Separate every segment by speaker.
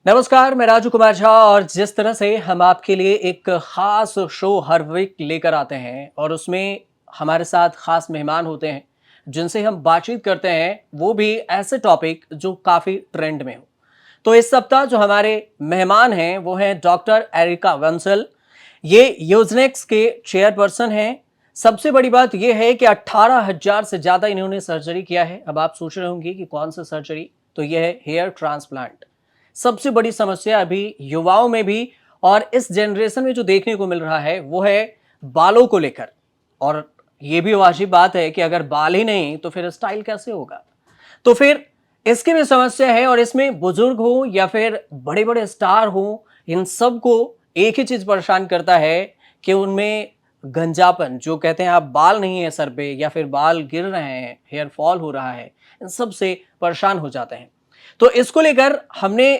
Speaker 1: नमस्कार, मैं राजू कुमार झा और जिस तरह से हम आपके लिए एक खास शो हर वीक लेकर आते हैं और उसमें हमारे साथ खास मेहमान होते हैं जिनसे हम बातचीत करते हैं, वो भी ऐसे टॉपिक जो काफ़ी ट्रेंड में हो। तो इस सप्ताह जो हमारे मेहमान हैं वो हैं डॉक्टर एरिका बंसल। ये यूजनेक्स के चेयरपर्सन हैं। सबसे बड़ी बात यह है कि 18,000 से ज़्यादा इन्होंने सर्जरी किया है। अब आप सोच रहे होंगे कि कौन सा सर्जरी, तो यह है हेयर ट्रांसप्लांट। सबसे बड़ी समस्या अभी युवाओं में भी और इस जनरेशन में जो देखने को मिल रहा है वो है बालों को लेकर। और ये भी वाजिब बात है कि अगर बाल ही नहीं तो फिर स्टाइल कैसे होगा। तो फिर इसकी भी समस्या है और इसमें बुजुर्ग हो या फिर बड़े बड़े स्टार हो, इन सबको एक ही चीज परेशान करता है कि उनमें गंजापन, जो कहते हैं आप बाल नहीं है सर पे या फिर बाल गिर रहे हैं, हेयर फॉल हो रहा है, इन सब से परेशान हो जाते हैं। तो इसको लेकर हमने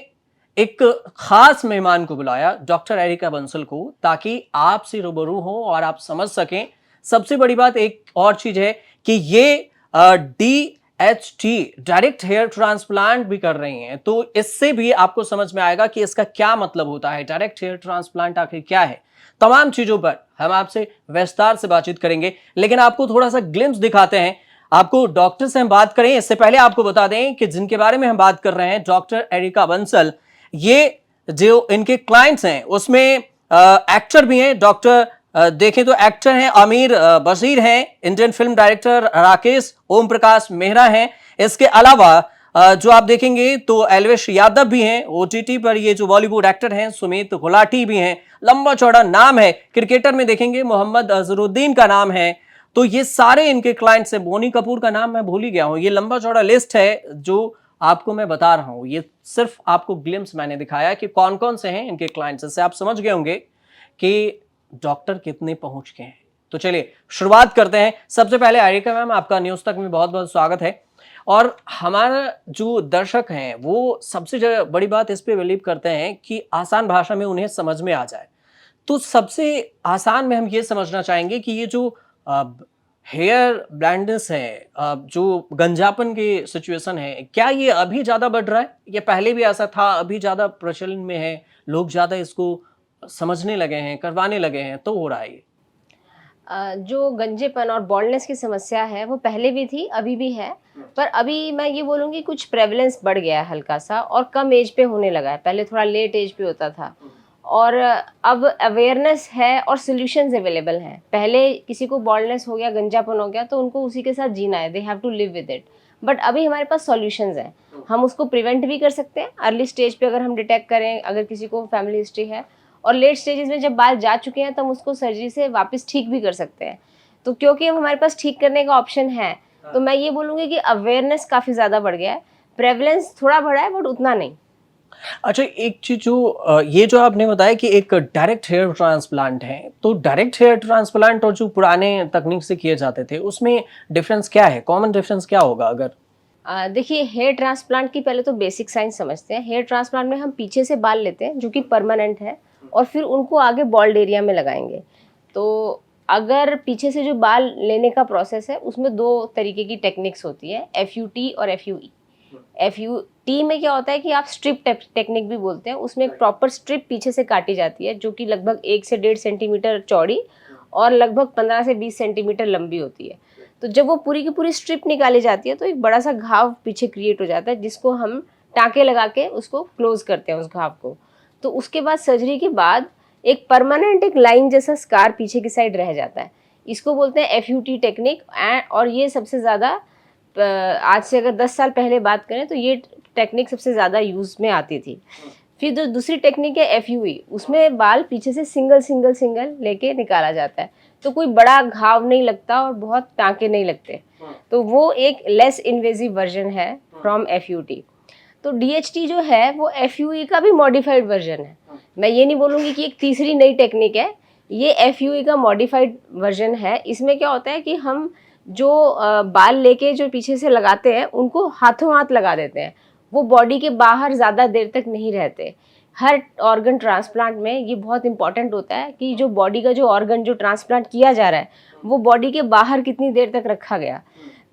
Speaker 1: एक खास मेहमान को बुलाया, डॉक्टर एरिका बंसल को, ताकि आपसे रूबरू हो और आप समझ सकें। सबसे बड़ी बात एक और चीज है कि ये DHT डायरेक्ट हेयर ट्रांसप्लांट भी कर रही हैं, तो इससे भी आपको समझ में आएगा कि इसका क्या मतलब होता है, डायरेक्ट हेयर ट्रांसप्लांट आखिर क्या है। तमाम चीजों पर हम आपसे विस्तार से बातचीत करेंगे, लेकिन आपको थोड़ा सा ग्लिम्स दिखाते हैं। आपको डॉक्टर से हम बात करें इससे पहले आपको बता दें कि जिनके बारे में हम बात कर रहे हैं, डॉक्टर एरिका बंसल, ये जो इनके क्लाइंट्स हैं उसमें एक्टर भी हैं। डॉक्टर देखें तो एक्टर हैं आमिर बशीर हैं, Indian film director Rakesh Om Prakash Mehra हैं। इसके अलावा जो आप देखेंगे तो एलवेश यादव भी हैं। OTT पर ये जो बॉलीवुड एक्टर हैं सुमित गुलाटी भी हैं। लंबा चौड़ा नाम है। क्रिकेटर में देखेंगे मोहम्मद अजहरुद्दीन का नाम है। तो ये सारे इनके क्लाइंट्स हैं। बोनी कपूर का नाम मैं भूल ही गया हूं। ये लंबा चौड़ा लिस्ट है जो आपको मैं बता रहा हूं। ये सिर्फ आपको ग्लिम्स मैंने दिखाया कि कौन कौन से हैं इनके क्लाइंट्स। इससे आप समझ गए होंगे कि डॉक्टर कितने पहुंच गए हैं। तो चलिए शुरुआत करते हैं। सबसे पहले एरिका मैम, आपका न्यूज तक में बहुत बहुत स्वागत है। और हमारा जो दर्शक हैं वो सबसे बड़ी बात इस पे बिलीव करते हैं कि आसान भाषा में उन्हें समझ में आ जाए। तो सबसे आसान में हम ये समझना चाहेंगे कि ये जो हेयर ब्लैंडनेस है, जो गंजापन की सिचुएशन है, क्या ये अभी ज्यादा बढ़ रहा है या पहले भी ऐसा था, अभी ज्यादा प्रचलन में है, लोग ज्यादा इसको समझने लगे हैं, करवाने लगे हैं, तो हो रहा है ये?
Speaker 2: जो गंजेपन और बॉल्डनेस की समस्या है वो पहले भी थी, अभी भी है। पर अभी मैं ये बोलूँगी कुछ प्रेवलेंस बढ़ गया है हल्का-सा और कम एज पे होने लगा है। पहले थोड़ा लेट एज पे होता था और अब अवेयरनेस है और सॉल्यूशंस अवेलेबल हैं। पहले किसी को बॉल्डनेस हो गया, गंजापन हो गया तो उनको उसी के साथ जीना है, they have to live with it. But अभी हमारे पास सॉल्यूशंस हैं। हम उसको प्रिवेंट भी कर सकते हैं अर्ली स्टेज पे अगर हम डिटेक्ट करें, अगर किसी को फैमिली हिस्ट्री है। और लेट स्टेजेस में जब बाल जा चुके हैं तो हम उसको सर्जरी से वापस ठीक भी कर सकते हैं। तो क्योंकि अब हमारे पास ठीक करने का ऑप्शन है, तो मैं ये बोलूँगी कि अवेयरनेस काफ़ी ज़्यादा बढ़ गया है। प्रेवलेंस थोड़ा बढ़ा है बट उतना नहीं।
Speaker 1: अच्छा, एक चीज जो ये जो आपने बताया कि एक डायरेक्ट हेयर ट्रांसप्लांट है, तो डायरेक्ट हेयर ट्रांसप्लांट और जो पुराने तकनीक से किए जाते थे उसमें डिफरेंस क्या है? कॉमन डिफरेंस क्या होगा अगर?
Speaker 2: देखिए, हेयर ट्रांसप्लांट की पहले तो बेसिक साइंस समझते हैं। हेयर ट्रांसप्लांट में हम पीछे से बाल लेते हैं जो कि परमानेंट है और फिर उनको आगे बॉल्ड एरिया में लगाएंगे। तो अगर पीछे से जो बाल लेने का प्रोसेस है उसमें दो तरीके की टेक्निक्स होती है, FUT और FUE। FUT में क्या होता है कि आप स्ट्रिप टेक्निक भी बोलते हैं। उसमें एक प्रॉपर स्ट्रिप पीछे से काटी जाती है जो कि लगभग 1 से 1.5 सेंटीमीटर चौड़ी और लगभग 15 से 20 सेंटीमीटर लंबी होती है। तो जब वो पूरी की पूरी स्ट्रिप निकाली जाती है तो एक बड़ा सा घाव पीछे क्रिएट हो जाता है जिसको हम टाँके लगा के उसको क्लोज करते हैं उस घाव को। तो उसके बाद सर्जरी के बाद एक परमानेंट एक लाइन जैसा स्कार पीछे की साइड रह जाता है। इसको बोलते हैं FUT टेक्निक। और ये सबसे ज़्यादा आज से अगर 10 साल पहले बात करें तो ये टेक्निक सबसे ज़्यादा यूज़ में आती थी। फिर जो दूसरी टेक्निक है FUE, उसमें बाल पीछे से सिंगल सिंगल सिंगल लेके निकाला जाता है। तो कोई बड़ा घाव नहीं लगता और बहुत टाँके नहीं लगते। तो वो एक लेस इन्वेजिव वर्जन है फ्रॉम FUT। तो DHT जो है वो FUE का भी मॉडिफाइड वर्जन है। मैं ये नहीं बोलूँगी कि एक तीसरी नई टेक्निक है, ये FUE का मॉडिफाइड वर्जन है। इसमें क्या होता है कि हम जो बाल लेके जो पीछे से लगाते हैं उनको हाथों हाथ लगा देते हैं। वो बॉडी के बाहर ज़्यादा देर तक नहीं रहते। हर ऑर्गन ट्रांसप्लांट में ये बहुत इंपॉर्टेंट होता है कि जो बॉडी का जो ऑर्गन जो ट्रांसप्लांट किया जा रहा है वो बॉडी के बाहर कितनी देर तक रखा गया।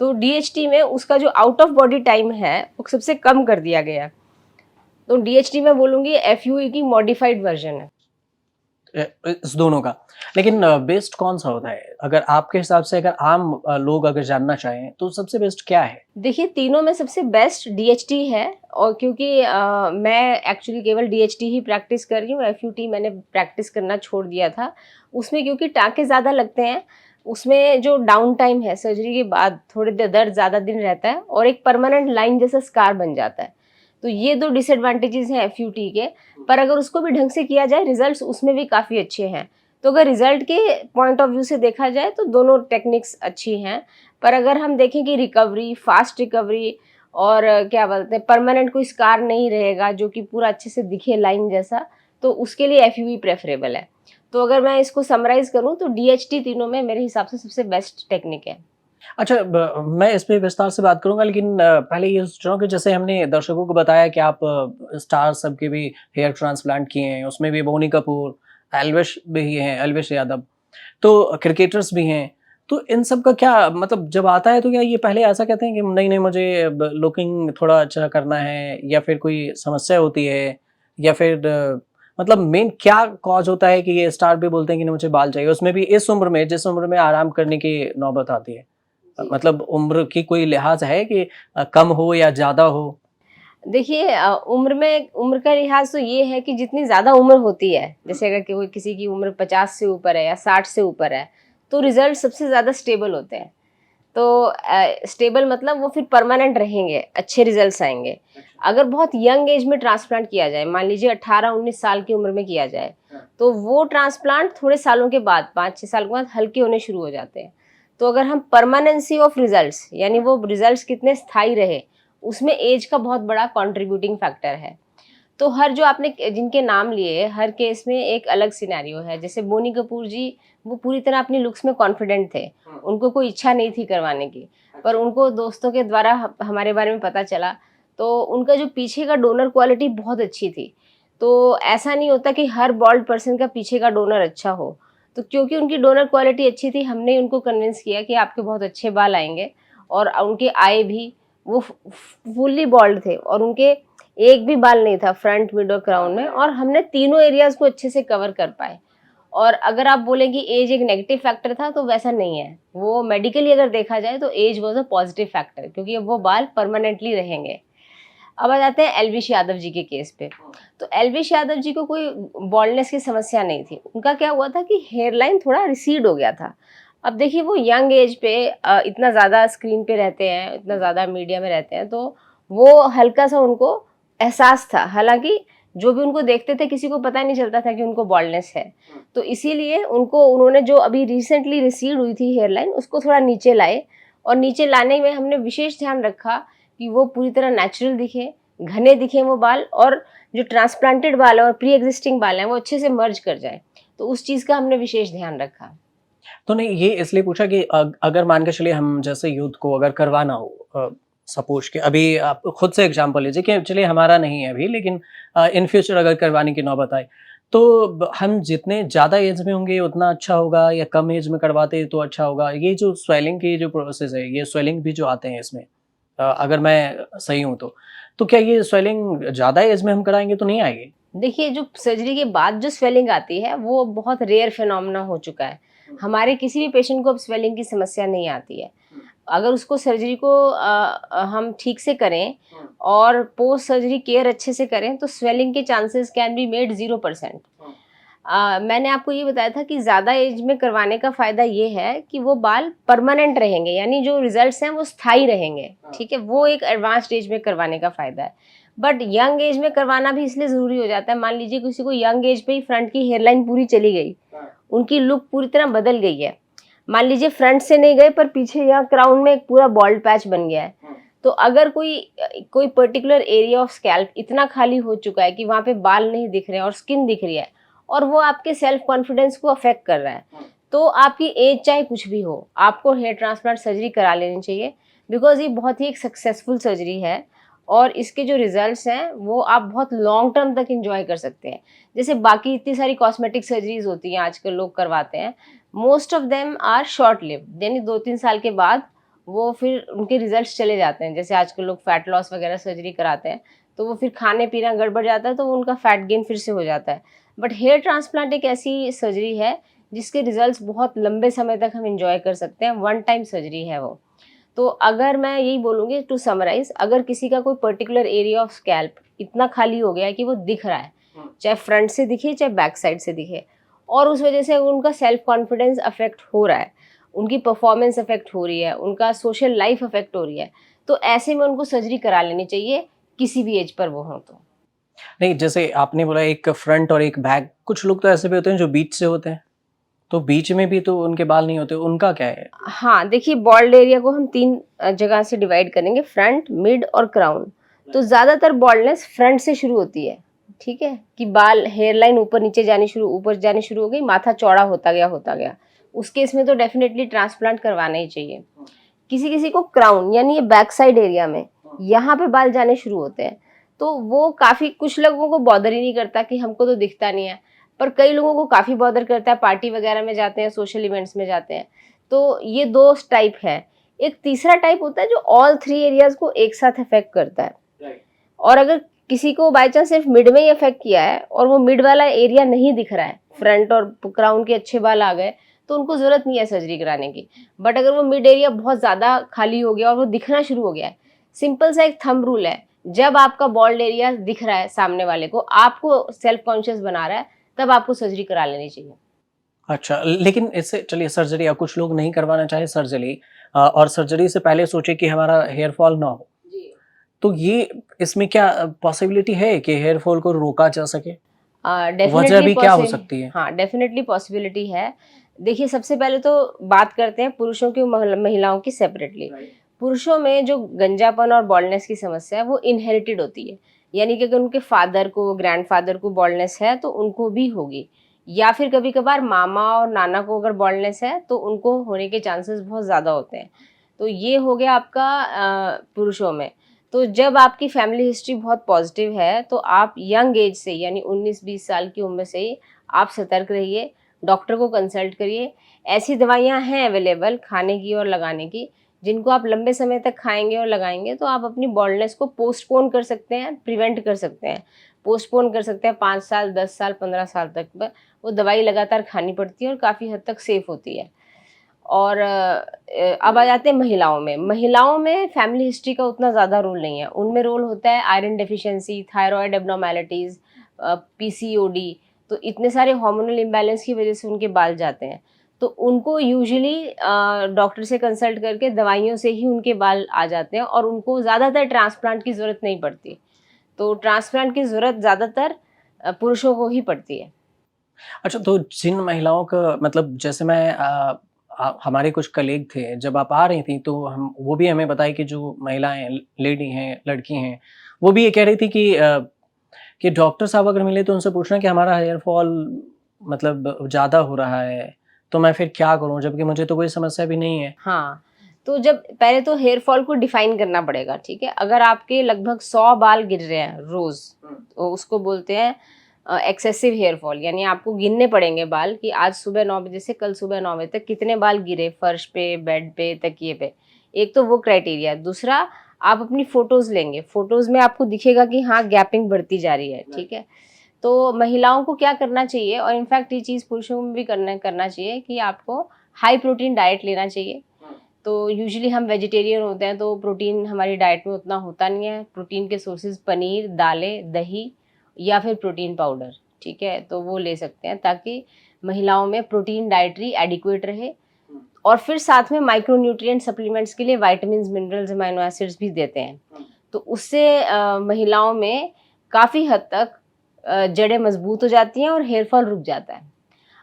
Speaker 2: तो DHT में उसका जो आउट ऑफ बॉडी टाइम है वो सबसे कम कर दिया गया। तो डीएचटी मैं बोलूँगी एफयूई की मॉडिफाइड वर्जन है।
Speaker 1: इस दोनों का। लेकिन बेस्ट कौन-सा होता है? अगर आपके हिसाब से अगर आम लोग अगर जानना चाहें तो सबसे बेस्ट क्या है?
Speaker 2: देखिए, तीनों में सबसे बेस्ट डीएचटी है, और क्योंकि मैं एक्चुअली केवल डीएचटी ही प्रैक्टिस कर रही हूँ, एफयूटी मैंने प्रैक्टिस करना छोड़ दिया था। उसमें क्योंकि टाँके ज़्यादा लगते हैं, उसमें जो डाउन टाइम है सर्जरी के बाद थोड़ी देर दर्द ज़्यादा दिन रहता है और एक परमानेंट लाइन जैसा स्कार बन जाता है। तो ये 2 डिसएडवांटेजेस हैं एफयूटी के, पर अगर उसको भी ढंग से किया जाए रिज़ल्ट्स उसमें भी काफ़ी अच्छे हैं। तो अगर रिज़ल्ट के पॉइंट ऑफ व्यू से देखा जाए तो दोनों टेक्निक्स अच्छी हैं। पर अगर हम देखें कि रिकवरी, फास्ट रिकवरी और क्या बोलते हैं परमानेंट कोई स्कार नहीं रहेगा जो कि पूरा अच्छे से दिखे लाइन जैसा, तो उसके लिए एफयूवी प्रेफरेबल है। तो अगर मैं इसको समराइज़ करूँ तो डीएचटी तीनों में मेरे हिसाब से सबसे बेस्ट टेक्निक है।
Speaker 1: अच्छा मैं इस पे विस्तार से बात करूँगा लेकिन पहले ये सोच रहा हूँ कि जैसे हमने दर्शकों को बताया कि आप स्टार सब के भी हेयर ट्रांसप्लांट किए हैं, उसमें भी बोनी कपूर, एल्विश भी हैं, एल्विश यादव, तो क्रिकेटर्स भी हैं। तो इन सब का क्या मतलब जब आता है तो क्या ये पहले ऐसा कहते हैं कि नहीं-नहीं मुझे ब लुकिंग थोड़ा अच्छा करना है या फिर कोई समस्या होती है या फिर मतलब मेन क्या कॉज़ होता है कि ये स्टार भी बोलते हैं कि नहीं मुझे बाल चाहिए, उसमें भी इस उम्र में जिस उम्र में आराम करने की नौबत आती है? मतलब उम्र की कोई लिहाज़ है कि कम हो या ज़्यादा हो?
Speaker 2: देखिए उम्र का लिहाज तो ये है कि जितनी ज़्यादा उम्र होती है, जैसे अगर कोई किसी की उम्र 50 से ऊपर है या 60 से ऊपर है, तो रिजल्ट सबसे ज़्यादा स्टेबल होते हैं। तो स्टेबल मतलब वो फिर परमानेंट रहेंगे, अच्छे रिजल्ट्स आएँगे। अगर बहुत यंग एज में ट्रांसप्लांट किया जाए, मान लीजिए 18-19 साल की उम्र में किया जाए, तो वो ट्रांसप्लांट थोड़े सालों के बाद 5-6 साल के बाद हल्के होने शुरू हो जाते हैं। तो अगर हम परमानेंसी ऑफ रिजल्ट्स यानी वो रिजल्ट्स कितने स्थायी रहे, उसमें एज का बहुत बड़ा कंट्रीब्यूटिंग फैक्टर है। तो हर जो आपने जिनके नाम लिए, हर केस में एक अलग सिनेरियो है। जैसे बोनी कपूर जी, वो पूरी तरह अपनी लुक्स में कॉन्फिडेंट थे। उनको कोई इच्छा नहीं थी करवाने की, पर उनको दोस्तों के द्वारा हमारे बारे में पता चला, तो उनका जो पीछे का डोनर क्वालिटी बहुत अच्छी थी। तो ऐसा नहीं होता कि हर बॉल्ड पर्सन का पीछे का डोनर अच्छा हो। तो क्योंकि उनकी डोनर क्वालिटी अच्छी थी, हमने उनको कन्विंस किया कि आपके बहुत अच्छे बाल आएँगे, और उनके आए भी, वो फुल्ली बॉल्ड थे और उनके एक भी बाल नहीं था फ्रंट, मिड और क्राउन में, और हमने तीनों एरियाज़ को अच्छे से कवर कर पाए। और अगर आप बोलें कि एज एक नेगेटिव फैक्टर था, तो वैसा नहीं है। वो मेडिकली अगर देखा जाए तो age was a positive factor, क्योंकि अब वो बाल परमानेंटली रहेंगे। अब आ जाते हैं एल्विश यादव जी के केस पे। तो एल्विश यादव जी को कोई बॉल्डनेस की समस्या नहीं थी। उनका क्या हुआ था कि हेयरलाइन थोड़ा रिसीड हो गया था। अब देखिए वो यंग एज पे इतना ज़्यादा स्क्रीन पे रहते हैं, इतना ज़्यादा मीडिया में रहते हैं, तो वो हल्का-सा उनको एहसास था। हालाँकि जो भी उनको देखते थे किसी को पता ही नहीं चलता था कि उनको बॉल्डनेस है। तो इसीलिए उन्होंने जो अभी रिसेंटली रिसीड हुई थी हेयरलाइन, उसको थोड़ा नीचे लाए, और नीचे लाने में हमने विशेष ध्यान रखा कि वो पूरी तरह नेचुरल दिखे, घने दिखे वो बाल, और जो ट्रांसप्लांटेड बाल है और प्री एक्जिस्टिंग बाल हैं वो अच्छे से मर्ज कर जाएँ। तो उस चीज़ का हमने विशेष ध्यान रखा।
Speaker 1: तो नहीं ये इसलिए पूछा कि अगर मान के चलिए हम जैसे यूथ को अगर करवाना हो सपोज़ कि अभी आप खुद से एग्ज़ाम्पल लीजिए कि चलिए हमारा नहीं है अभी लेकिन इन फ्यूचर अगर करवाने की नौबत आए, तो हम जितने ज़्यादा एज में होंगे उतना अच्छा होगा या कम एज में करवाते तो अच्छा होगा? ये जो स्वेलिंग की जो प्रोसेस है, ये स्वेलिंग भी जो आते हैं इसमें अगर मैं सही हूँ तो क्या ये स्वेलिंग ज़्यादा एज में हम कराएँगे तो नहीं आएगी?
Speaker 2: देखिए, जो सर्जरी के बाद जो स्वेलिंग आती है, वो बहुत रेयर फिनोमेना हो चुका है। हमारे किसी भी पेशेंट को अब स्वेलिंग की समस्या नहीं आती है। अगर उसको सर्जरी को हम ठीक से करें और पोस्ट सर्जरी केयर अच्छे से करें, तो स्वेलिंग के चांसेस कैन बी मेड 0%। मैंने आपको ये बताया था कि ज़्यादा एज में करवाने का फ़ायदा ये है कि वो बाल परमानेंट रहेंगे, यानी जो रिजल्ट्स हैं वो स्थायी रहेंगे, ठीक है? वो एक एडवांस्ड एज में करवाने का फ़ायदा है। बट यंग एज में करवाना भी इसलिए ज़रूरी हो जाता है, मान लीजिए किसी को यंग एज पे ही फ्रंट की हेयरलाइन पूरी चली गई, उनकी लुक पूरी तरह बदल गई है। मान लीजिए फ्रंट से नहीं गए पर पीछे यहाँ क्राउन में एक पूरा बॉल्ड पैच बन गया है। तो अगर कोई पर्टिकुलर एरिया ऑफ स्कैल्प इतना खाली हो चुका है कि वहाँ पे बाल नहीं दिख रहे हैं और स्किन दिख रही है, और वो आपके सेल्फ कॉन्फिडेंस को अफेक्ट कर रहा है, तो आपकी एज चाहे कुछ भी हो, आपको हेयर ट्रांसप्लांट सर्जरी करा लेनी चाहिए। बिकॉज़ ये बहुत ही एक सक्सेसफुल सर्जरी है, और इसके जो रिजल्ट्स हैं वो आप बहुत लॉन्ग टर्म तक एंजॉय कर सकते हैं। जैसे बाकी इतनी सारी कॉस्मेटिक सर्जरीज होती हैं आजकल लोग करवाते हैं, most of them are short lived, यानी 2-3 साल के बाद वो फिर उनके रिजल्ट्स चले जाते हैं। जैसे आजकल लोग फैट लॉस वगैरह सर्जरी कराते हैं, तो वो फिर खाने पीना गड़बड़ जाता है, तो वो उनका फैट गेन फिर से हो जाता है। बट हेयर ट्रांसप्लांट एक ऐसी सर्जरी है जिसके रिजल्ट्स बहुत लंबे समय तक हम इंजॉय कर सकते हैं, वन टाइम सर्जरी है वो। तो अगर मैं यही बोलूँगी टू समराइज़, अगर किसी का कोई पर्टिकुलर एरिया ऑफ स्कैल्प इतना खाली हो गया है कि वो दिख रहा है, चाहे फ्रंट से दिखे चाहे बैक साइड से दिखे, और उस वजह से उनका सेल्फ कॉन्फिडेंस अफेक्ट हो रहा है, उनकी परफॉर्मेंस अफेक्ट हो रही है, उनका सोशल लाइफ अफेक्ट हो रही है, तो ऐसे में उनको सर्जरी करा लेनी चाहिए, किसी भी एज पर वो हों तो।
Speaker 1: नहीं, जैसे आपने बोला एक फ्रंट और एक बैक, कुछ लोग तो ऐसे भी होते हैं जो बीच से होते हैं, तो बीच में भी तो उनके बाल नहीं होते, उनका क्या है?
Speaker 2: हाँ, देखिए बॉल्ड एरिया को हम 3 जगह से डिवाइड करेंगे, फ्रंट, मिड और क्राउन। तो ज़्यादातर बॉल्डनेस फ्रंट से शुरू होती है, ठीक है? कि बाल हेयर लाइन ऊपर जानी शुरू हो गई, माथा चौड़ा होता गया। उस केस में तो डेफ़िनेटली ट्रांसप्लांट करवाना ही चाहिए। किसी-किसी को क्राउन यानी ये बैक साइड एरिया में, यहाँ पे बाल जाने शुरू होते हैं, तो वो काफ़ी कुछ लोगों को बॉदर ही नहीं करता कि हमको तो दिखता नहीं है, पर कई लोगों को काफ़ी बॉदर करता है, पार्टी वगैरह में जाते हैं, सोशल इवेंट्स में जाते हैं। तो ये 2 टाइप है। एक तीसरा टाइप होता है जो ऑल 3 एरियाज़ को एक साथ अफेक्ट करता है। और अगर किसी को बाय चांस सिर्फ मिड में ही अफेक्ट किया है और वो मिड वाला एरिया नहीं दिख रहा है, फ्रंट और क्राउन के अच्छे बाल आ गए, तो उनको ज़रूरत नहीं है सर्जरी कराने की। बट अगर वो मिड एरिया बहुत ज़्यादा खाली हो गया और वो दिखना शुरू हो गया है, सिंपल सा एक थंब रूल है, जब आपका बॉल्ड एरिया दिख रहा है सामने वाले को, आपको सेल्फ कॉन्शियस बना रहा है, तब आपको सर्जरी करा लेनी चाहिए।
Speaker 1: अच्छा, लेकिन इससे चलिए सर्जरी, या कुछ लोग नहीं करवाना चाहे सर्जरी, और सर्जरी से पहले सोचे कि हमारा हेयर फॉल ना हो, तो ये इसमें क्या पॉसिबिलिटी है कि हेयर फॉल को रोका जा सके? वजह
Speaker 2: डेफिनेटली
Speaker 1: भी क्या हो सकती है?
Speaker 2: हाँ, डेफिनेटली पॉसिबिलिटी है। देखिए, सबसे पहले तो बात करते हैं पुरुषों की और महिलाओं की सेपरेटली। पुरुषों में जो गंजापन और बॉल्डनेस की समस्या है वो इनहेरिटेड होती है, यानी कि अगर उनके फादर को, ग्रैंडफादर को बॉल्डनेस है तो उनको भी होगी, या फिर कभी कभार मामा और नाना को अगर बॉल्डनेस है तो उनको होने के चांसेस बहुत ज़्यादा होते हैं। तो ये हो गया आपका पुरुषों में। तो जब आपकी फैमिली हिस्ट्री बहुत पॉजिटिव है तो आप यंग एज से यानी 19-20 साल की उम्र से ही आप सतर्क रहिए, डॉक्टर को कंसल्ट करिए। ऐसी दवाइयाँ हैं अवेलेबल खाने की और लगाने की, जिनको आप लंबे समय तक खाएंगे और लगाएंगे तो आप अपनी बॉल्डनेस को पोस्टपोन कर सकते हैं, प्रिवेंट कर सकते हैं। पोस्टपोन कर सकते हैं 5 साल, 10 साल, 15 साल तक, पर वो दवाई लगातार खानी पड़ती है और काफ़ी हद तक सेफ होती है। और अब आ जाते हैं महिलाओं में। महिलाओं में फैमिली हिस्ट्री का उतना ज़्यादा रोल नहीं है। उनमें रोल होता है आयरन डेफिशिएंसी, थायरॉइड एब्नॉर्मैलिटीज़, पीसीओडी। तो इतने सारे हार्मोनल इम्बैलेंस की वजह से उनके बाल जाते हैं। तो उनको यूजुअली डॉक्टर से कंसल्ट करके दवाइयों से ही उनके बाल आ जाते हैं और उनको ज़्यादातर ट्रांसप्लांट की ज़रूरत नहीं पड़ती। तो ट्रांसप्लांट की ज़रूरत ज़्यादातर पुरुषों को ही पड़ती है।
Speaker 1: अच्छा, तो जिन महिलाओं का मतलब, जैसे मैं हमारे कुछ कलीग थे, जब आप आ रही थी तो हम वो भी हमें बताए कि जो महिलाएँ, लेडी हैं, लड़की हैं, वो भी ये कह रही थी कि डॉक्टर साहब अगर मिले तो उनसे पूछना कि हमारा हेयर फॉल मतलब ज़्यादा हो रहा है, तो मैं फिर क्या करूँ? जबकि मुझे तो कोई समस्या भी नहीं है।
Speaker 2: हाँ, तो जब पहले तो हेयर फॉल को डिफाइन करना पड़ेगा, ठीक है? अगर आपके लगभग 100 बाल गिर रहे हैं रोज़, तो उसको बोलते हैं एक्सेसिव हेयर फॉल, यानी आपको गिनने पड़ेंगे बाल कि आज सुबह 9 बजे से कल सुबह 9 बजे तक कितने बाल गिरे फर्श पे, बेड पे, तकिए पे। एक तो वो क्राइटेरिया है। दूसरा, आप अपनी फ़ोटोज़ लेंगे, फ़ोटोज़ में आपको दिखेगा कि हाँ, गैपिंग बढ़ती जा रही है, ठीक है? तो महिलाओं को क्या करना चाहिए, और इनफैक्ट ये चीज़ पुरुषों में भी करना चाहिए कि आपको हाई प्रोटीन डाइट लेना चाहिए। तो यूजुअली हम वेजिटेरियन होते हैं तो प्रोटीन हमारी डाइट में उतना होता नहीं है। प्रोटीन के सोर्सेज पनीर, दालें, दही या फिर प्रोटीन पाउडर, ठीक है? तो वो ले सकते हैं ताकि महिलाओं में प्रोटीन डाइटरी एडिक्वेट रहे। और फिर साथ में माइक्रोन्यूट्रिएंट सप्लीमेंट्स के लिए विटामिन्स, मिनरल्स, अमीनो एसिड्स भी देते हैं। तो उससे महिलाओं में काफ़ी हद तक जड़ें मजबूत हो जाती हैं और हेयर फॉल रुक जाता है।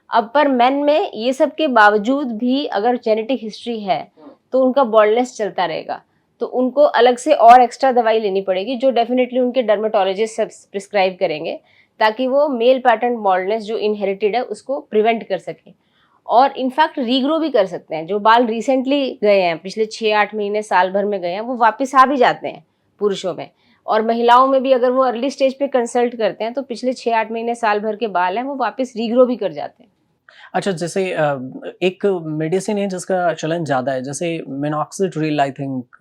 Speaker 2: अब पर मेन में ये सब के बावजूद भी अगर जेनेटिक हिस्ट्री है तो उनका बॉल्डनेस चलता रहेगा, तो उनको अलग से और एक्स्ट्रा दवाई लेनी पड़ेगी जो डेफिनेटली उनके डर्मेटोलॉजिस्ट प्रिस्क्राइब करेंगे, ताकि वो मेल पैटर्न बॉल्डनेस जो इनहेरिटेड है उसको प्रिवेंट कर सके। और इनफैक्ट रीग्रो भी कर सकते हैं। जो बाल रिसेंटली गए हैं, पिछले 6-8 महीने, साल भर में गए हैं, वो वापस आ भी जाते हैं पुरुषों में। और महिलाओं में भी अगर वो अर्ली स्टेज पे कंसल्ट करते हैं तो पिछले 6-8 महीने, साल भर के बाल हैं वो वापस रीग्रो भी कर जाते हैं।
Speaker 1: अच्छा, जैसे एक मेडिसिन है जिसका चलन ज़्यादा है, जैसे मिनॉक्सिडिल, आई थिंक,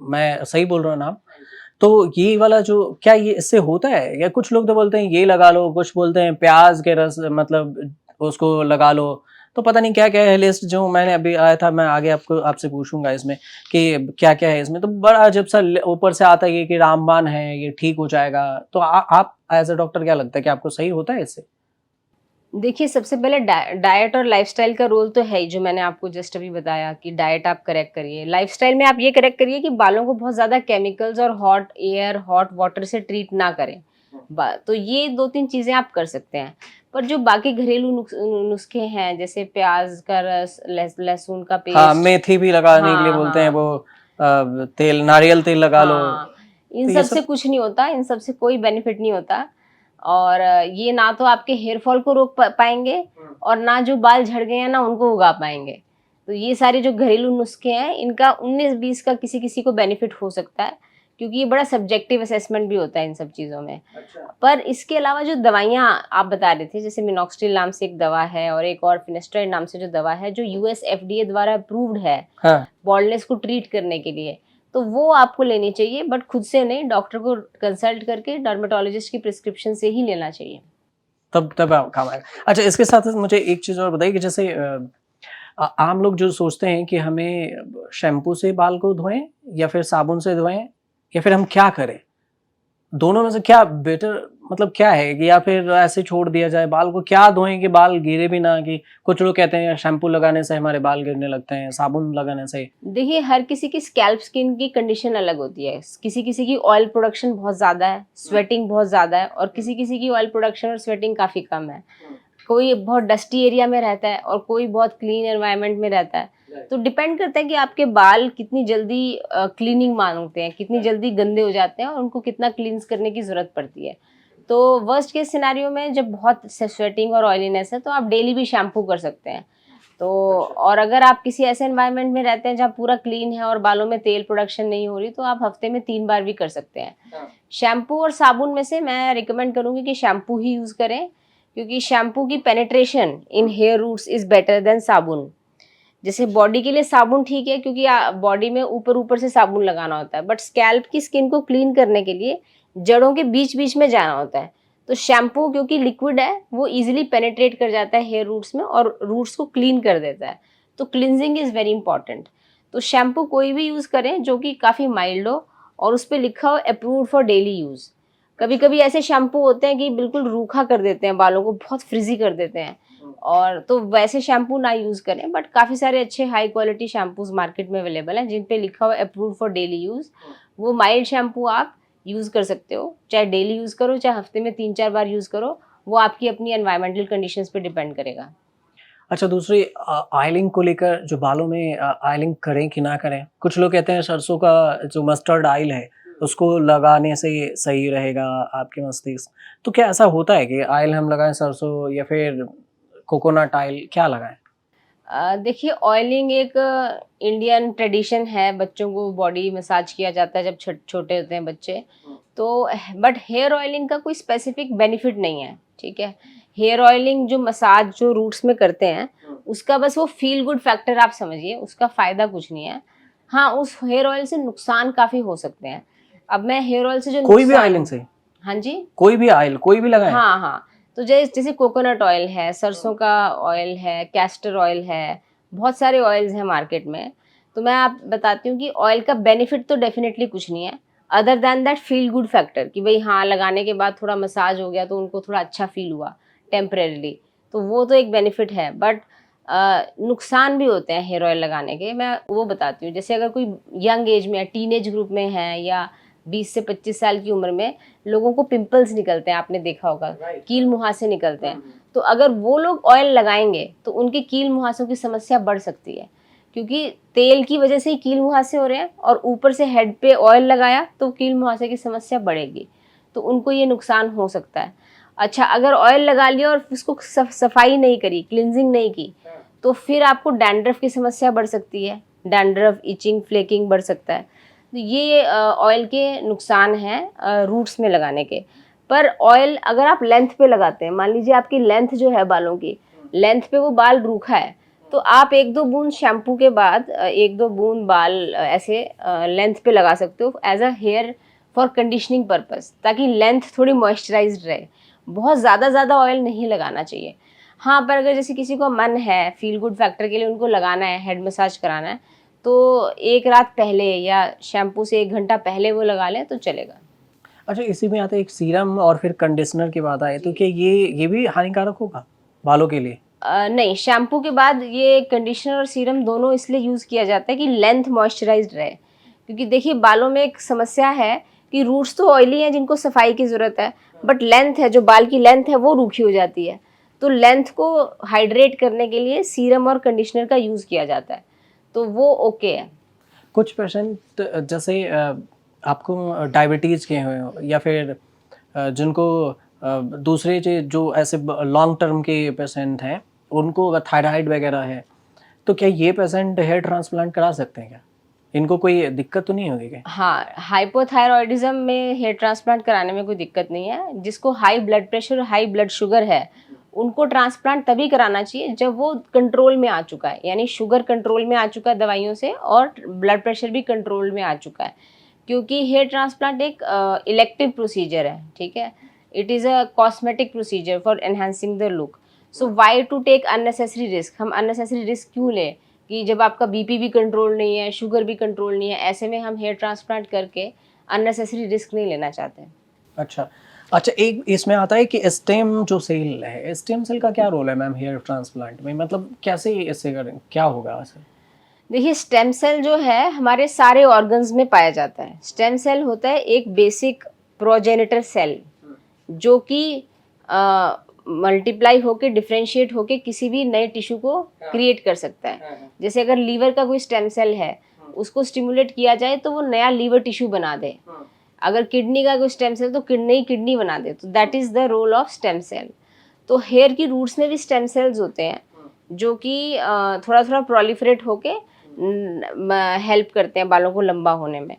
Speaker 1: मैं सही बोल रहा हूँ नाम? तो ये वाला जो क्या ये इससे होता है? या कुछ लोग तो बोलते हैं ये लगा लो, कुछ बोलते हैं प्याज़ के रस मतलब उसको लगा लो। तो पता नहीं क्या-क्या है लिस्ट जो मैंने अभी आया था, मैं आगे आपको आपसे पूछूँगा इसमें कि क्या-क्या है इसमें। तो बड़ा अजब-सा ल ऊपर से आता है ये कि रामबाण है, ये ठीक हो जाएगा। तो आप एज़ अ डॉक्टर क्या लगता है कि आपको सही होता है इससे?
Speaker 2: देखिए, सबसे पहले डाइट और लाइफ़स्टाइल का रोल तो है ही, जो मैंने आपको जस्ट अभी बताया कि डाइट आप करेक्ट करिए। लाइफ़स्टाइल में आप ये करेक्ट करिए कि बालों को बहुत ज़्यादा केमिकल्स और हॉट एयर, हॉट वाटर से ट्रीट ना करें। बा तो ये 2-3 चीज़ें आप कर सकते हैं। पर जो बाकी घरेलू नुस्खे हैं, जैसे प्याज़ का रस, लहसुन का
Speaker 1: हाँ,
Speaker 2: पेस्ट।
Speaker 1: मेथी भी लगाने के लिए
Speaker 2: हाँ,
Speaker 1: बोलते हैं
Speaker 2: हाँ।
Speaker 1: वो तेल नारियल तेल लगा लो।
Speaker 2: हाँ, इन
Speaker 1: तो ये
Speaker 2: सब से
Speaker 1: सब
Speaker 2: कुछ नहीं होता, इन सब से कोई बेनिफिट नहीं होता। और ये ना तो आपके हेयर फॉल को रोक पाएँगे और ना जो बाल झड़ गए हैं ना उनको उगा पाएँगे। तो ये सारे जो घरेलू नुस्खे हैं, इनका 19-20 का किसी-किसी को बेनिफिट हो सकता है, क्योंकि ये बड़ा सब्जेक्टिव असेसमेंट भी होता है इन सब चीज़ों में। पर इसके अलावा जो दवाइयाँ आप बता रहे थे, जैसे मिनॉक्सिडिल नाम से एक दवा है और एक और फिनेस्ट्राइड नाम से जो दवा है, जो यूएस एफडीए द्वारा अप्रूव्ड है
Speaker 1: हाँ,
Speaker 2: बॉल्डनेस को ट्रीट करने के लिए, तो वो आपको लेनी चाहिए, बट खुद से नहीं, डॉक्टर को कंसल्ट करके डर्मेटोलॉजिस्ट की प्रिस्क्रिप्शन से ही लेना चाहिए।
Speaker 1: तब काम आएगा। अच्छा, इसके साथ-साथ मुझे एक चीज़ और बताइए कि जैसे आम लोग जो सोचते हैं कि हमें शैम्पू से बाल को धोएँ या फिर साबुन से धोएँ या फिर हम क्या करें? दोनों में से क्या बेटर मतलब क्या है कि या फिर ऐसे छोड़ दिया जाए बाल को, क्या धोएँ कि बाल गिरे भी ना, कि कुछ लोग कहते हैं शैम्पू लगाने से हमारे बाल गिरने लगते हैं, साबुन लगाने से।
Speaker 2: देखिए, हर किसी की स्कैल्प स्किन की कंडीशन अलग होती है। किसी-किसी की ऑयल प्रोडक्शन बहुत ज़्यादा है, स्वेटिंग बहुत ज़्यादा है, और किसी-किसी की ऑयल प्रोडक्शन और स्वेटिंग काफ़ी कम है। कोई बहुत डस्टी एरिया में रहता है और कोई बहुत क्लीन एनवायरनमेंट में रहता है। तो डिपेंड करता है कि आपके बाल कितनी जल्दी क्लीनिंग मांगते हैं, कितनी जल्दी गंदे हो जाते हैं और उनको कितना क्लींस करने की ज़रूरत पड़ती है। तो वर्स्ट केस सिनेरियो में जब बहुत स्वेटिंग और ऑयलीनेस है, तो आप डेली भी शैम्पू कर सकते हैं। तो और अगर आप किसी ऐसे एनवायरनमेंट में रहते हैं जहाँ पूरा क्लीन है और बालों में तेल प्रोडक्शन नहीं हो रही, तो आप हफ्ते में 3 बार भी कर सकते हैं। शैम्पू और साबुन में से मैं रिकमेंड करूँगी कि शैम्पू ही यूज़ करें, क्योंकि शैम्पू की penetration in hair roots is better than साबुन। जैसे बॉडी के लिए साबुन ठीक है, क्योंकि बॉडी में ऊपर-ऊपर से साबुन लगाना होता है, बट स्कैल्प की स्किन को क्लीन करने के लिए जड़ों के बीच-बीच में जाना होता है। तो शैम्पू क्योंकि लिक्विड है, वो ईज़िली पेनिट्रेट कर जाता है हेयर रूट्स में और रूट्स को क्लीन कर देता है। तो क्लींजिंग इज़ वेरी इंपॉर्टेंट। तो शैम्पू कोई भी यूज़ करें जो कि काफ़ी माइल्ड हो और उस पे लिखा हो अप्रूव्ड फॉर डेली यूज़। कभी-कभी ऐसे शैम्पू होते हैं कि बिल्कुल रूखा कर देते हैं बालों को, बहुत फ्रिज़ी कर देते हैं। और तो वैसे शैम्पू ना यूज़ करें, बट काफ़ी सारे अच्छे हाई क्वालिटी शैम्पूज़ मार्केट में अवेलेबल हैं जिन पे लिखा हुआ है अप्रूव्ड फॉर डेली यूज़। वो माइल्ड शैम्पू आप यूज़ कर सकते हो, चाहे डेली यूज़ करो, चाहे हफ्ते में 3-4 बार यूज़ करो, वो आपकी अपनी एनवायरमेंटल कंडीशंस पे डिपेंड करेगा।
Speaker 1: अच्छा, दूसरी ऑयलिंग को लेकर जो बालों में ऑयलिंग करें कि ना करें? कुछ लोग कहते हैं सरसों का जो मस्टर्ड ऑयल है, उसको लगाने से सही रहेगा आपके मस्तिष्क। तो क्या ऐसा होता है कि ऑयल हम लगाएँ सरसों या फिर कोकोनट ऑयल क्या लगाएँ?
Speaker 2: देखिए, ऑयलिंग एक इंडियन ट्रेडिशन है, बच्चों को बॉडी मसाज किया जाता है जब छोटे होते हैं बच्चे। तो बट हेयर ऑयलिंग का कोई स्पेसिफिक बेनिफिट नहीं है, ठीक है। हेयर ऑयलिंग जो मसाज जो रूट्स में करते हैं, उसका बस वो फील गुड फैक्टर आप समझिए, उसका फ़ायदा कुछ नहीं है। हाँ, उस हेयर ऑयल से नुकसान काफ़ी हो सकते हैं। अब मैं हेयर ऑयल से जो
Speaker 1: कोई भी ऑयलिंग
Speaker 2: नुकसान।
Speaker 1: से?
Speaker 2: हाँ जी।
Speaker 1: कोई भी ऑयल, कोई भी लगाएँ?
Speaker 2: हाँ, हाँ। तो जैसे कोकोनट ऑयल है, सरसों का ऑयल है, कैस्टर ऑयल है, बहुत सारे ऑयल्स हैं मार्केट में। तो मैं आप बताती हूँ कि ऑयल का बेनिफिट तो डेफ़िनेटली कुछ नहीं है, other than that feel good factor, कि भई हाँ, लगाने के बाद थोड़ा मसाज हो गया तो उनको थोड़ा अच्छा फ़ील हुआ टेम्परेरीली। तो वो तो एक बेनिफिट है, बट नुकसान भी होते हैं हेयर ऑयल लगाने के। मैं वो बताती हूँ, जैसे अगर कोई यंग एज में है, टीनेज ग्रुप में है, या 20 से 25 साल की उम्र में लोगों को पिंपल्स निकलते हैं, आपने देखा होगा, कील मुहासे निकलते हैं। तो अगर वो लोग ऑयल लगाएँगे तो उनकी कील मुहासों की समस्या बढ़ सकती है, क्योंकि तेल की वजह से ही कील मुहासे हो रहे हैं और ऊपर से हेड पे ऑयल लगाया तो कील मुहासे की समस्या बढ़ेगी। तो उनको ये नुकसान हो सकता है। अच्छा, अगर ऑयल लगा लिया और उसको सफाई नहीं करी, क्लींजिंग नहीं की, तो फिर आपको डैंड्रफ की समस्या बढ़ सकती है। डैंड्रफ, इचिंग, फ्लेकिंग बढ़ सकता है। तो ये ऑयल के नुकसान हैं रूट्स में लगाने के। पर ऑयल अगर आप लेंथ पे लगाते हैं, मान लीजिए आपकी लेंथ जो है बालों की, लेंथ पे वो बाल रूखा है, तो आप 1-2 बूंद शैम्पू के बाद 1-2 बूंद बाल ऐसे लेंथ पे लगा सकते हो as a here for conditioning purpose, ताकि लेंथ थोड़ी मॉइस्चराइज्ड रहे। बहुत ज़्यादा ऑयल नहीं लगाना चाहिए। हाँ, पर अगर जैसे किसी को मन है फील गुड फैक्टर के लिए उनको लगाना है, हेड मसाज कराना है, तो एक रात पहले या शैम्पू से 1 घंटा पहले वो लगा लें तो चलेगा।
Speaker 1: अच्छा, इसी में आता है एक सीरम और फिर कंडीशनर की बात आए तो क्या ये भी हानिकारक होगा बालों के लिए?
Speaker 2: नहीं, शैम्पू के बाद ये कंडीशनर और सीरम दोनों इसलिए यूज़ किया जाता है कि लेंथ मॉइस्चराइज्ड रहे। क्योंकि देखिए बालों में एक समस्या है कि रूट्स तो ऑयली हैं जिनको सफाई की ज़रूरत है, बट लेंथ है, जो बाल की लेंथ है वो रूखी हो जाती है। तो लेंथ को हाइड्रेट करने के लिए सीरम और कंडीशनर का यूज़ किया जाता है, तो वो ओके है।
Speaker 1: कुछ पेशेंट जैसे आपको डायबिटीज़ के हों या फिर जिनको दूसरे जो ऐसे लॉन्ग टर्म के पेशेंट हैं, उनको अगर थायराइड वगैरह है, तो क्या ये पेशेंट हेयर ट्रांसप्लांट करा सकते हैं क्या? इनको कोई दिक्कत तो नहीं होगी क्या?
Speaker 2: हाँ, हाइपोथायरॉयडिज्म में हेयर ट्रांसप्लांट कराने में कोई दिक्कत नहीं है। जिसको हाई ब्लड प्रेशर और हाई ब्लड शुगर है, उनको ट्रांसप्लांट तभी कराना चाहिए जब वो कंट्रोल में आ चुका है, यानी शुगर कंट्रोल में आ चुका है दवाइयों से और ब्लड प्रेशर भी कंट्रोल में आ चुका है। क्योंकि हेयर ट्रांसप्लांट एक इलेक्टिव प्रोसीजर है, ठीक है? It is a cosmetic procedure for enhancing the look. So why to take unnecessary risk? हम अननेसेसरी रिस्क क्यों लें कि जब आपका बीपी भी कंट्रोल नहीं है, शुगर भी कंट्रोल नहीं है, ऐसे में हम हेयर ट्रांसप्लांट करके अननेसेसरी रिस्क नहीं लेना चाहते।
Speaker 1: अच्छा। अच्छा, एक इसमें आता है कि स्टेम जो सेल है, स्टेम सेल का क्या रोल है मैम हेयर ट्रांसप्लांट में? मतलब कैसे इससे करें? क्या होगा असर?
Speaker 2: देखिए स्टेम सेल जो है हमारे सारे ऑर्गन्स में पाया जाता है। स्टेम सेल होता है एक बेसिक प्रोजेनिटर सेल जो कि मल्टीप्लाई होके डिफरेंशिएट होके किसी भी नए टिश्यू को क्रिएट कर सकता है। जैसे अगर लीवर का कोई स्टेम सेल है, उसको स्टिमुलेट किया जाए तो वो नया लीवर टिश्यू बना दे। अगर किडनी का कोई स्टेम सेल तो नई किडनी बना दे। तो that is the role of stem cell. तो हेयर की रूट्स में भी स्टेम सेल्स होते हैं जो कि थोड़ा थोड़ा प्रोलिफरेट होके हेल्प करते हैं बालों को लंबा होने में।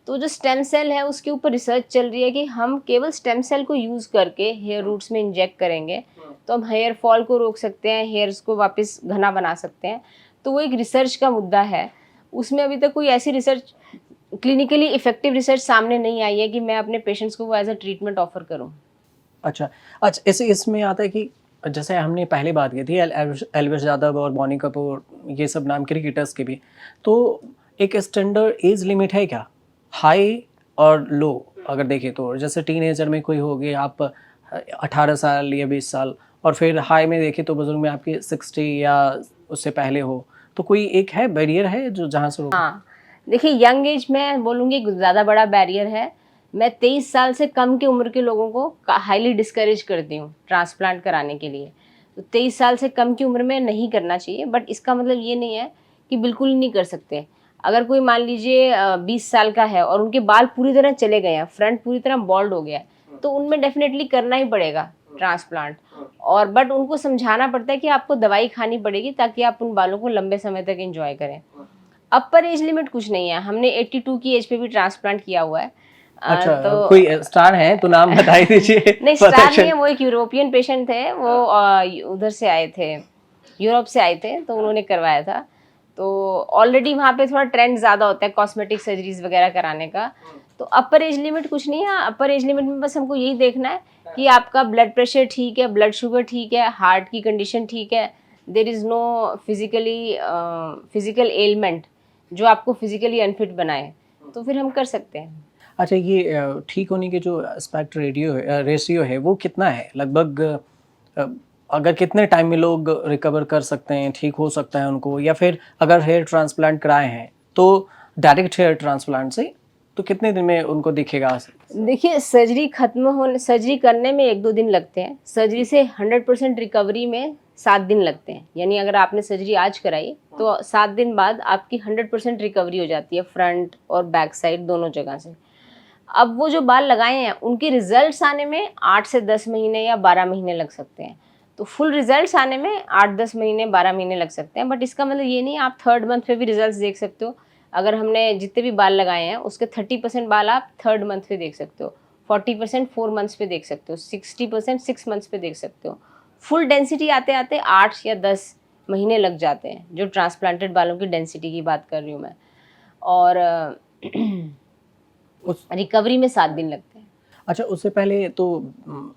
Speaker 2: तो जो स्टेम सेल है उसके ऊपर रिसर्च चल रही है कि हम केवल स्टेम सेल को यूज़ करके हेयर रूट्स में इंजेक्ट करेंगे तो हम हेयर फॉल को रोक सकते हैं, हेयर्स को वापस घना बना सकते हैं। तो वो एक रिसर्च का मुद्दा है। उसमें अभी तक कोई ऐसी रिसर्च, क्लिनिकली इफेक्टिव रिसर्च सामने नहीं आई है कि मैं अपने पेशेंट्स को वो एज अ ट्रीटमेंट ऑफर करूँ।
Speaker 1: अच्छा। अच्छा, ऐसे इसमें आता है कि जैसे हमने पहले बात की थी एल्विस यादव और बॉनी कपूर, ये सब नाम क्रिकेटर्स के भी, तो एक स्टैंडर्ड एज लिमिट है क्या? हाई और लो अगर देखें तो जैसे टीनेजर में कोई हो गए आप 18 साल या 20 साल, और फिर हाई में देखें तो बुजुर्ग में आपकी 60 या उससे पहले हो, तो कोई एक है बैरियर है जो जहाँ से रोक?
Speaker 2: हाँ, देखिए यंग एज में बोलूँगी ज़्यादा बड़ा बैरियर है। मैं 23 साल से कम की उम्र के लोगों को हाईली डिस्करेज करती हूँ ट्रांसप्लांट कराने के लिए। तो 23 साल से कम की उम्र में नहीं करना चाहिए, बट इसका मतलब ये नहीं है कि बिल्कुल ही नहीं कर सकते। अगर कोई मान लीजिए 20 साल का है और उनके बाल पूरी तरह चले गए हैं, फ्रंट पूरी तरह बॉल्ड हो गया है, तो उनमें डेफिनेटली करना ही पड़ेगा ट्रांसप्लांट। और बट उनको समझाना पड़ता है कि आपको दवाई खानी पड़ेगी ताकि आप उन बालों को लंबे समय तक एंजॉय करें। अपर एज लिमिट कुछ नहीं है, हमने 82 की एज पे भी ट्रांसप्लांट किया हुआ है।
Speaker 1: अच्छा,
Speaker 2: तो
Speaker 1: कोई स्टार है तो नाम बता ही दीजिए।
Speaker 2: नहीं,
Speaker 1: पता
Speaker 2: स्टार नहीं है,
Speaker 1: चल।
Speaker 2: वो एक यूरोपियन पेशेंट थे। वो उधर से आए थे, यूरोप से आए थे, तो उन्होंने करवाया था। तो ऑलरेडी वहाँ पे थोड़ा ट्रेंड ज़्यादा होता है कॉस्मेटिक सर्जरीज वगैरह कराने का। तो अपर एज लिमिट कुछ नहीं है। अपर एज लिमिट में बस हमको यही देखना है कि आपका ब्लड प्रेशर ठीक है, ब्लड शुगर ठीक है, हार्ट की कंडीशन ठीक है, there is no physical element जो आपको फिजिकली अनफिट बनाए, तो फिर हम कर सकते हैं।
Speaker 1: अच्छा, ये ठीक होने के जो एस्पेक्ट रेशियो है वो कितना है लगभग? अ, अगर कितने टाइम में लोग रिकवर कर सकते हैं, ठीक हो सकता है उनको, या फिर अगर हेयर ट्रांसप्लांट कराए हैं तो डायरेक्ट हेयर ट्रांसप्लांट से तो कितने दिन में उनको दिखेगा असर?
Speaker 2: देखिए सर्जरी करने में 1-2 दिन लगते हैं। सर्जरी से 100% रिकवरी में 7 दिन लगते हैं। यानी अगर आपने सर्जरी आज कराई तो 7 दिन बाद आपकी 100% रिकवरी हो जाती है, फ्रंट और बैक साइड दोनों जगह से। अब वो जो बाल लगाए हैं उनके रिजल्ट्स आने में 8 से 10 महीने या 12 महीने लग सकते हैं। तो फुल रिजल्ट्स आने में 8-10 महीने, 12 महीने लग सकते हैं। बट इसका मतलब ये नहीं आप 3rd मंथ पे भी रिजल्ट्स देख सकते हो। अगर हमने जितने भी बाल लगाए हैं उसके 30% बाल आप 3rd मंथ पे देख सकते हो, 40% 4 मंथ्स पे देख सकते हो, 60% 6 मंथ्स पे देख सकते हो। फुल डेंसिटी आते आते 8 या 10 महीने लग जाते हैं, जो ट्रांसप्लांटेड बालों की डेंसिटी की बात कर रही हूँ मैं। और
Speaker 1: उस
Speaker 2: रिकवरी में 7 दिन लगते हैं।
Speaker 1: अच्छा, उससे पहले तो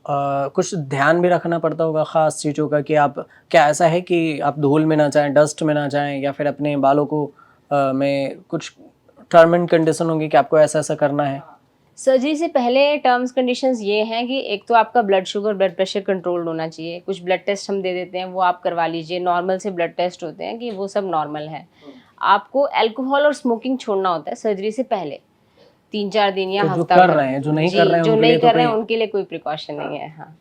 Speaker 1: कुछ ध्यान भी रखना पड़ता होगा ख़ास चीज़ों का कि आप, क्या ऐसा है कि आप धूल में ना जाएँ, डस्ट में ना जाएँ, या फिर अपने बालों को में कुछ टर्म एंड कंडीशन होंगी कि आपको ऐसा-ऐसा करना है?
Speaker 2: सर्जरी से पहले टर्म्स कंडीशंस ये हैं कि एक तो आपका blood sugar, blood pressure controlled होना चाहिए। कुछ ब्लड टेस्ट हम दे देते हैं, वो आप करवा लीजिए। नॉर्मल से ब्लड टेस्ट होते हैं कि वो सब नॉर्मल है। आपको अल्कोहल और स्मोकिंग छोड़ना होता है सर्जरी से पहले 3-4 दिन या
Speaker 1: तो जो
Speaker 2: हफ्ता
Speaker 1: कर
Speaker 2: भर।
Speaker 1: रहे हैं, जो नहीं कर
Speaker 2: जी,
Speaker 1: रहे हैं,
Speaker 2: जो
Speaker 1: उनके
Speaker 2: नहीं
Speaker 1: लिए तो
Speaker 2: कर रहे हैं
Speaker 1: कोई।
Speaker 2: उनके लिए कोई प्रिकॉशन नहीं है। हाँ।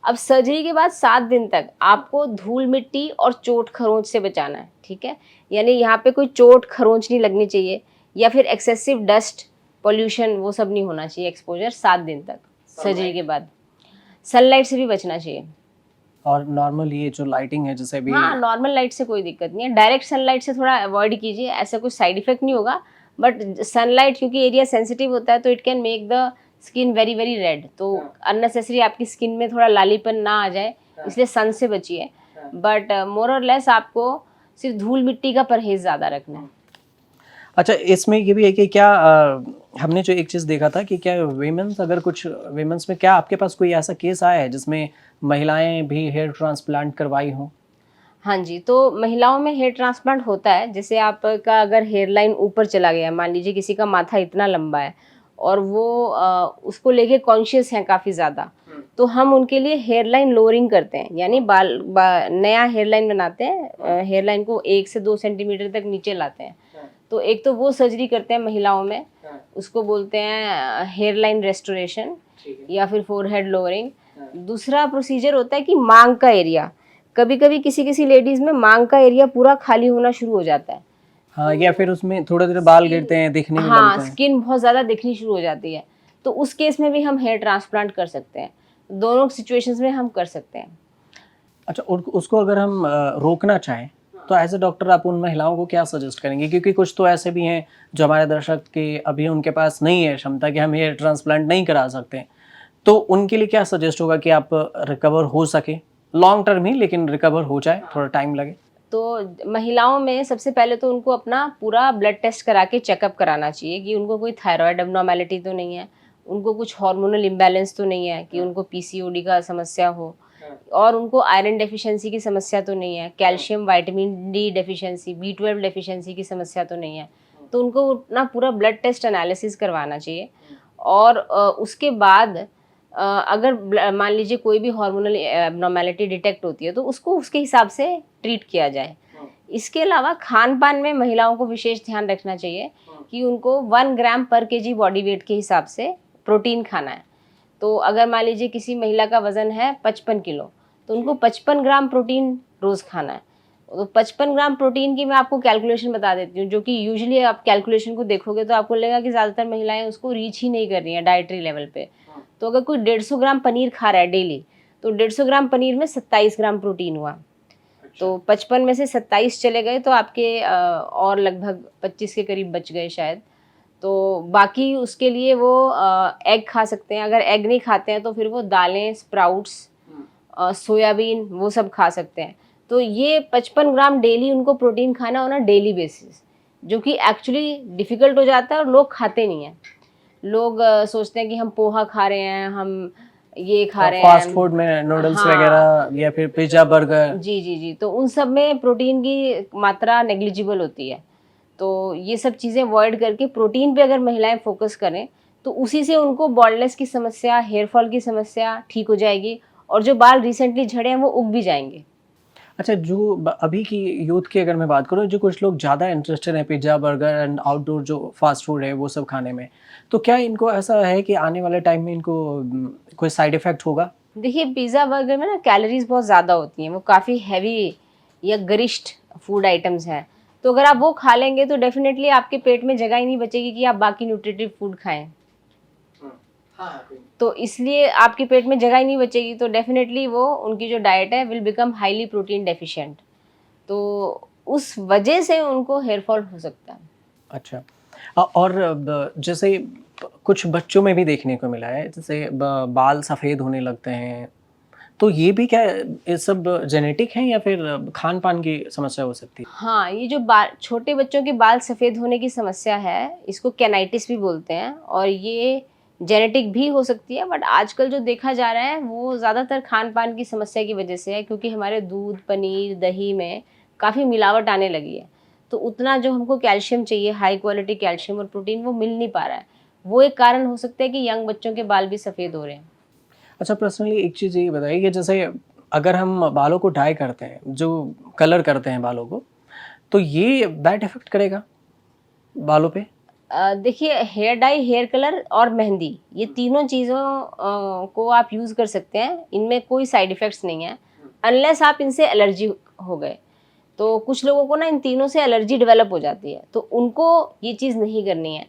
Speaker 2: अब सर्जरी के बाद 7 दिन तक आपको धूल-मिट्टी और चोट-खरोंच से बचाना है, ठीक है? यानी यहाँ पे कोई चोट-खरोंच नहीं लगनी चाहिए या फिर एक्सेसिव डस्ट, पॉल्यूशन वो सब नहीं होना चाहिए एक्सपोज़र 7 दिन तक सर्जरी के बाद। सनलाइट से भी बचना चाहिए।
Speaker 1: और नॉर्मल ये जो लाइटिंग है, जैसे अभी।
Speaker 2: हाँ, नॉर्मल लाइट से कोई दिक्कत नहीं है। डायरेक्ट सनलाइट से थोड़ा अवॉइड कीजिए, ऐसा कुछ साइड इफ़ेक्ट नहीं होगा। बट सनलाइट क्योंकि एरिया सेंसिटिव होता है तो it can make the skin very, very red. तो अननेसेसरी आपकी स्किन में थोड़ा लालीपन ना आ जाए, इसलिए सन से बचिए। बट मोर और लेस आपको सिर्फ धूल-मिट्टी का परहेज़ ज़्यादा रखना है।
Speaker 1: अच्छा, इसमें ये भी है कि क्या हमने जो एक चीज़ देखा था कि क्या वीमेंस, अगर कुछ वीमेंस में, क्या आपके पास कोई ऐसा केस आया है जिसमें महिलाएँ भी हेयर ट्रांसप्लांट करवाई हों?
Speaker 2: हाँ जी, तो महिलाओं में हेयर ट्रांसप्लांट होता है। जैसे आपका अगर हेयर लाइन ऊपर चला गया है, मान लीजिए किसी का माथा इतना लंबा है और वो उसको लेके कॉन्शियस हैं काफ़ी ज़्यादा, तो हम उनके लिए हेयर लाइन लोअरिंग करते हैं। यानी नया हेयर लाइन बनाते हैं, हेयर लाइन को 1 से 2 सेंटीमीटर तक नीचे लाते हैं। तो एक तो वो सर्जरी करते हैं महिलाओं में, उसको बोलते हैं हेयर लाइन रेस्टोरेशन या फिर फोरहेड लोअरिंग। दूसरा प्रोसीजर होता है कि मांग का एरिया, कभी-कभी किसी-किसी लेडीज़ में मांग का एरिया पूरा खाली होना शुरू हो जाता है।
Speaker 1: हाँ, या फिर उसमें थोड़े-थोड़े बाल गिरते हैं, दिखने नहीं
Speaker 2: हाँ,
Speaker 1: लगते हैं।
Speaker 2: स्किन बहुत ज़्यादा दिखनी शुरू हो जाती है। तो उस केस में भी हम हेयर ट्रांसप्लांट कर सकते हैं। दोनों सिचुएशंस में हम कर सकते हैं।
Speaker 1: अच्छा, उन उसको अगर हम रोकना चाहें, तो एज़ अ डॉक्टर आप उन महिलाओं को क्या सजेस्ट करेंगे? क्योंकि कुछ तो ऐसे भी हैं जो हमारे दर्शक के अभी उनके पास नहीं है क्षमता कि हम हेयर ट्रांसप्लांट नहीं करा सकते हैं। तो उनके लिए क्या सजेस्ट होगा कि आप रिकवर हो सके? लॉन्ग टर्म ही, लेकिन रिकवर हो जाए, थोड़ा टाइम लगे?
Speaker 2: तो महिलाओं में सबसे पहले तो उनको अपना पूरा ब्लड टेस्ट करा के चेकअप कराना चाहिए कि उनको कोई थायराइड एब्नॉर्मेलिटी तो नहीं है, उनको कुछ हार्मोनल इम्बैलेंस तो नहीं है कि उनको पीसीओडी का समस्या हो, और उनको आयरन डेफिशिएंसी की समस्या तो नहीं है, calcium vitamin D deficiency, B12 deficiency की समस्या तो नहीं है। तो उनको अपना पूरा ब्लड टेस्ट एनालिसिस करवाना चाहिए। और उसके बाद अगर मान लीजिए कोई भी हार्मोनल एब्नॉर्मेलिटी डिटेक्ट होती है तो उसको उसके हिसाब से ट्रीट किया जाए। इसके अलावा खान-पान में महिलाओं को विशेष ध्यान रखना चाहिए कि उनको 1 ग्राम पर केजी बॉडी वेट के हिसाब से प्रोटीन खाना है। तो अगर मान लीजिए किसी महिला का वज़न है 55 किलो, तो उनको 55 ग्राम प्रोटीन रोज़ खाना है। तो 55 ग्राम प्रोटीन की मैं आपको कैलकुलेशन बता देती हूँ, जो कि यूजुअली आप कैलकुलेशन को देखोगे तो आपको लगेगा कि ज़्यादातर महिलाएँ उसको रीच ही नहीं कर रही हैं डाइटरी लेवल पे। तो अगर कोई 150 ग्राम पनीर खा रहा है डेली, तो 150 ग्राम पनीर में 27 ग्राम प्रोटीन हुआ। तो 55 में से 27 चले गए तो आपके और लगभग 25 के करीब बच गए शायद। तो बाकी उसके लिए वो एग खा सकते हैं। अगर एग नहीं खाते हैं तो फिर वो दालें, स्प्राउट्स, सोयाबीन वो सब खा सकते हैं। तो ये 55 ग्राम डेली उनको प्रोटीन खाना होना डेली बेसिस, जो कि एक्चुअली डिफ़िकल्ट हो जाता है और लोग खाते नहीं हैं। लोग सोचते हैं कि हम पोहा खा रहे हैं, हम ये खा रहे
Speaker 1: फास्ट
Speaker 2: हैं।
Speaker 1: फूड में नूडल्स
Speaker 2: हाँ।
Speaker 1: वगैरह या फिर पिज़्ज़ा, बर्गर।
Speaker 2: जी, जी, जी। तो उन सब में प्रोटीन की मात्रा नेग्लिजिबल होती है। तो ये सब चीज़ें अवॉइड करके प्रोटीन पे अगर महिलाएँ फ़ोकस करें, तो उसी से उनको बाल्डनेस की समस्या, हेयर फॉल की समस्या ठीक हो जाएगी और जो बाल रिसेंटली झड़े हैं, वो उग भी जाएँगे।
Speaker 1: अच्छा, जो अभी की यूथ की अगर मैं बात करूँ, जो कुछ लोग ज़्यादा इंटरेस्टेड हैं पिज़्ज़ा, बर्गर एंड आउटडोर जो फास्ट फूड है वो सब खाने में, तो क्या इनको ऐसा है कि आने वाले टाइम में इनको कोई साइड इफ़ेक्ट होगा?
Speaker 2: देखिए, पिज़्ज़ा, बर्गर में ना कैलोरीज़ बहुत ज़्यादा होती हैं, वो काफ़ी हेवी या गरिष्ठ फूड आइटम्स हैं। तो अगर आप वो खा लेंगे तो डेफ़िनेटली आपके पेट में जगह ही नहीं बचेगी कि आप बाकी न्यूट्रिटिव फूड खाएँ। तो इसलिए आपके पेट में जगह ही नहीं बचेगी, तो डेफ़िनेटली वो उनकी जो डाइट है will become highly protein deficient. तो उस वजह से उनको हेयर फॉल हो सकता है।
Speaker 1: अच्छा। और जैसे कुछ बच्चों में भी देखने को मिला है, जैसे बाल सफ़ेद होने लगते हैं, तो ये भी क्या ये सब जेनेटिक है या फिर खान पान की समस्या हो सकती है?
Speaker 2: हाँ, ये जो बाल छोटे बच्चों के बाल सफ़ेद होने की समस्या है, इसको केनाइटिस भी बोलते हैं और ये जेनेटिक भी हो सकती है, बट आजकल जो देखा जा रहा है वो ज़्यादातर खान-पान की समस्या की वजह से है, क्योंकि हमारे दूध, पनीर, दही में काफ़ी मिलावट आने लगी है। तो उतना जो हमको कैल्शियम चाहिए, हाई क्वालिटी कैल्शियम और प्रोटीन, वो मिल नहीं पा रहा है। वो एक कारण हो सकता है कि यंग बच्चों के बाल भी सफ़ेद हो रहे हैं।
Speaker 1: अच्छा, पर्सनली एक चीज़ ये बताइए कि जैसे अगर हम बालों को डाई करते हैं, जो कलर करते हैं बालों को, तो ये बैड इफ़ेक्ट करेगा बालों पे?
Speaker 2: देखिए, हेयर डाई, हेयर कलर और मेहंदी, ये तीनों चीज़ों को आप यूज़ कर सकते हैं। इनमें कोई साइड इफ़ेक्ट्स नहीं है, अनलेस आप इनसे एलर्जी हो गए। तो कुछ लोगों को ना इन तीनों से एलर्जी डेवलप हो जाती है, तो उनको ये चीज़ नहीं करनी है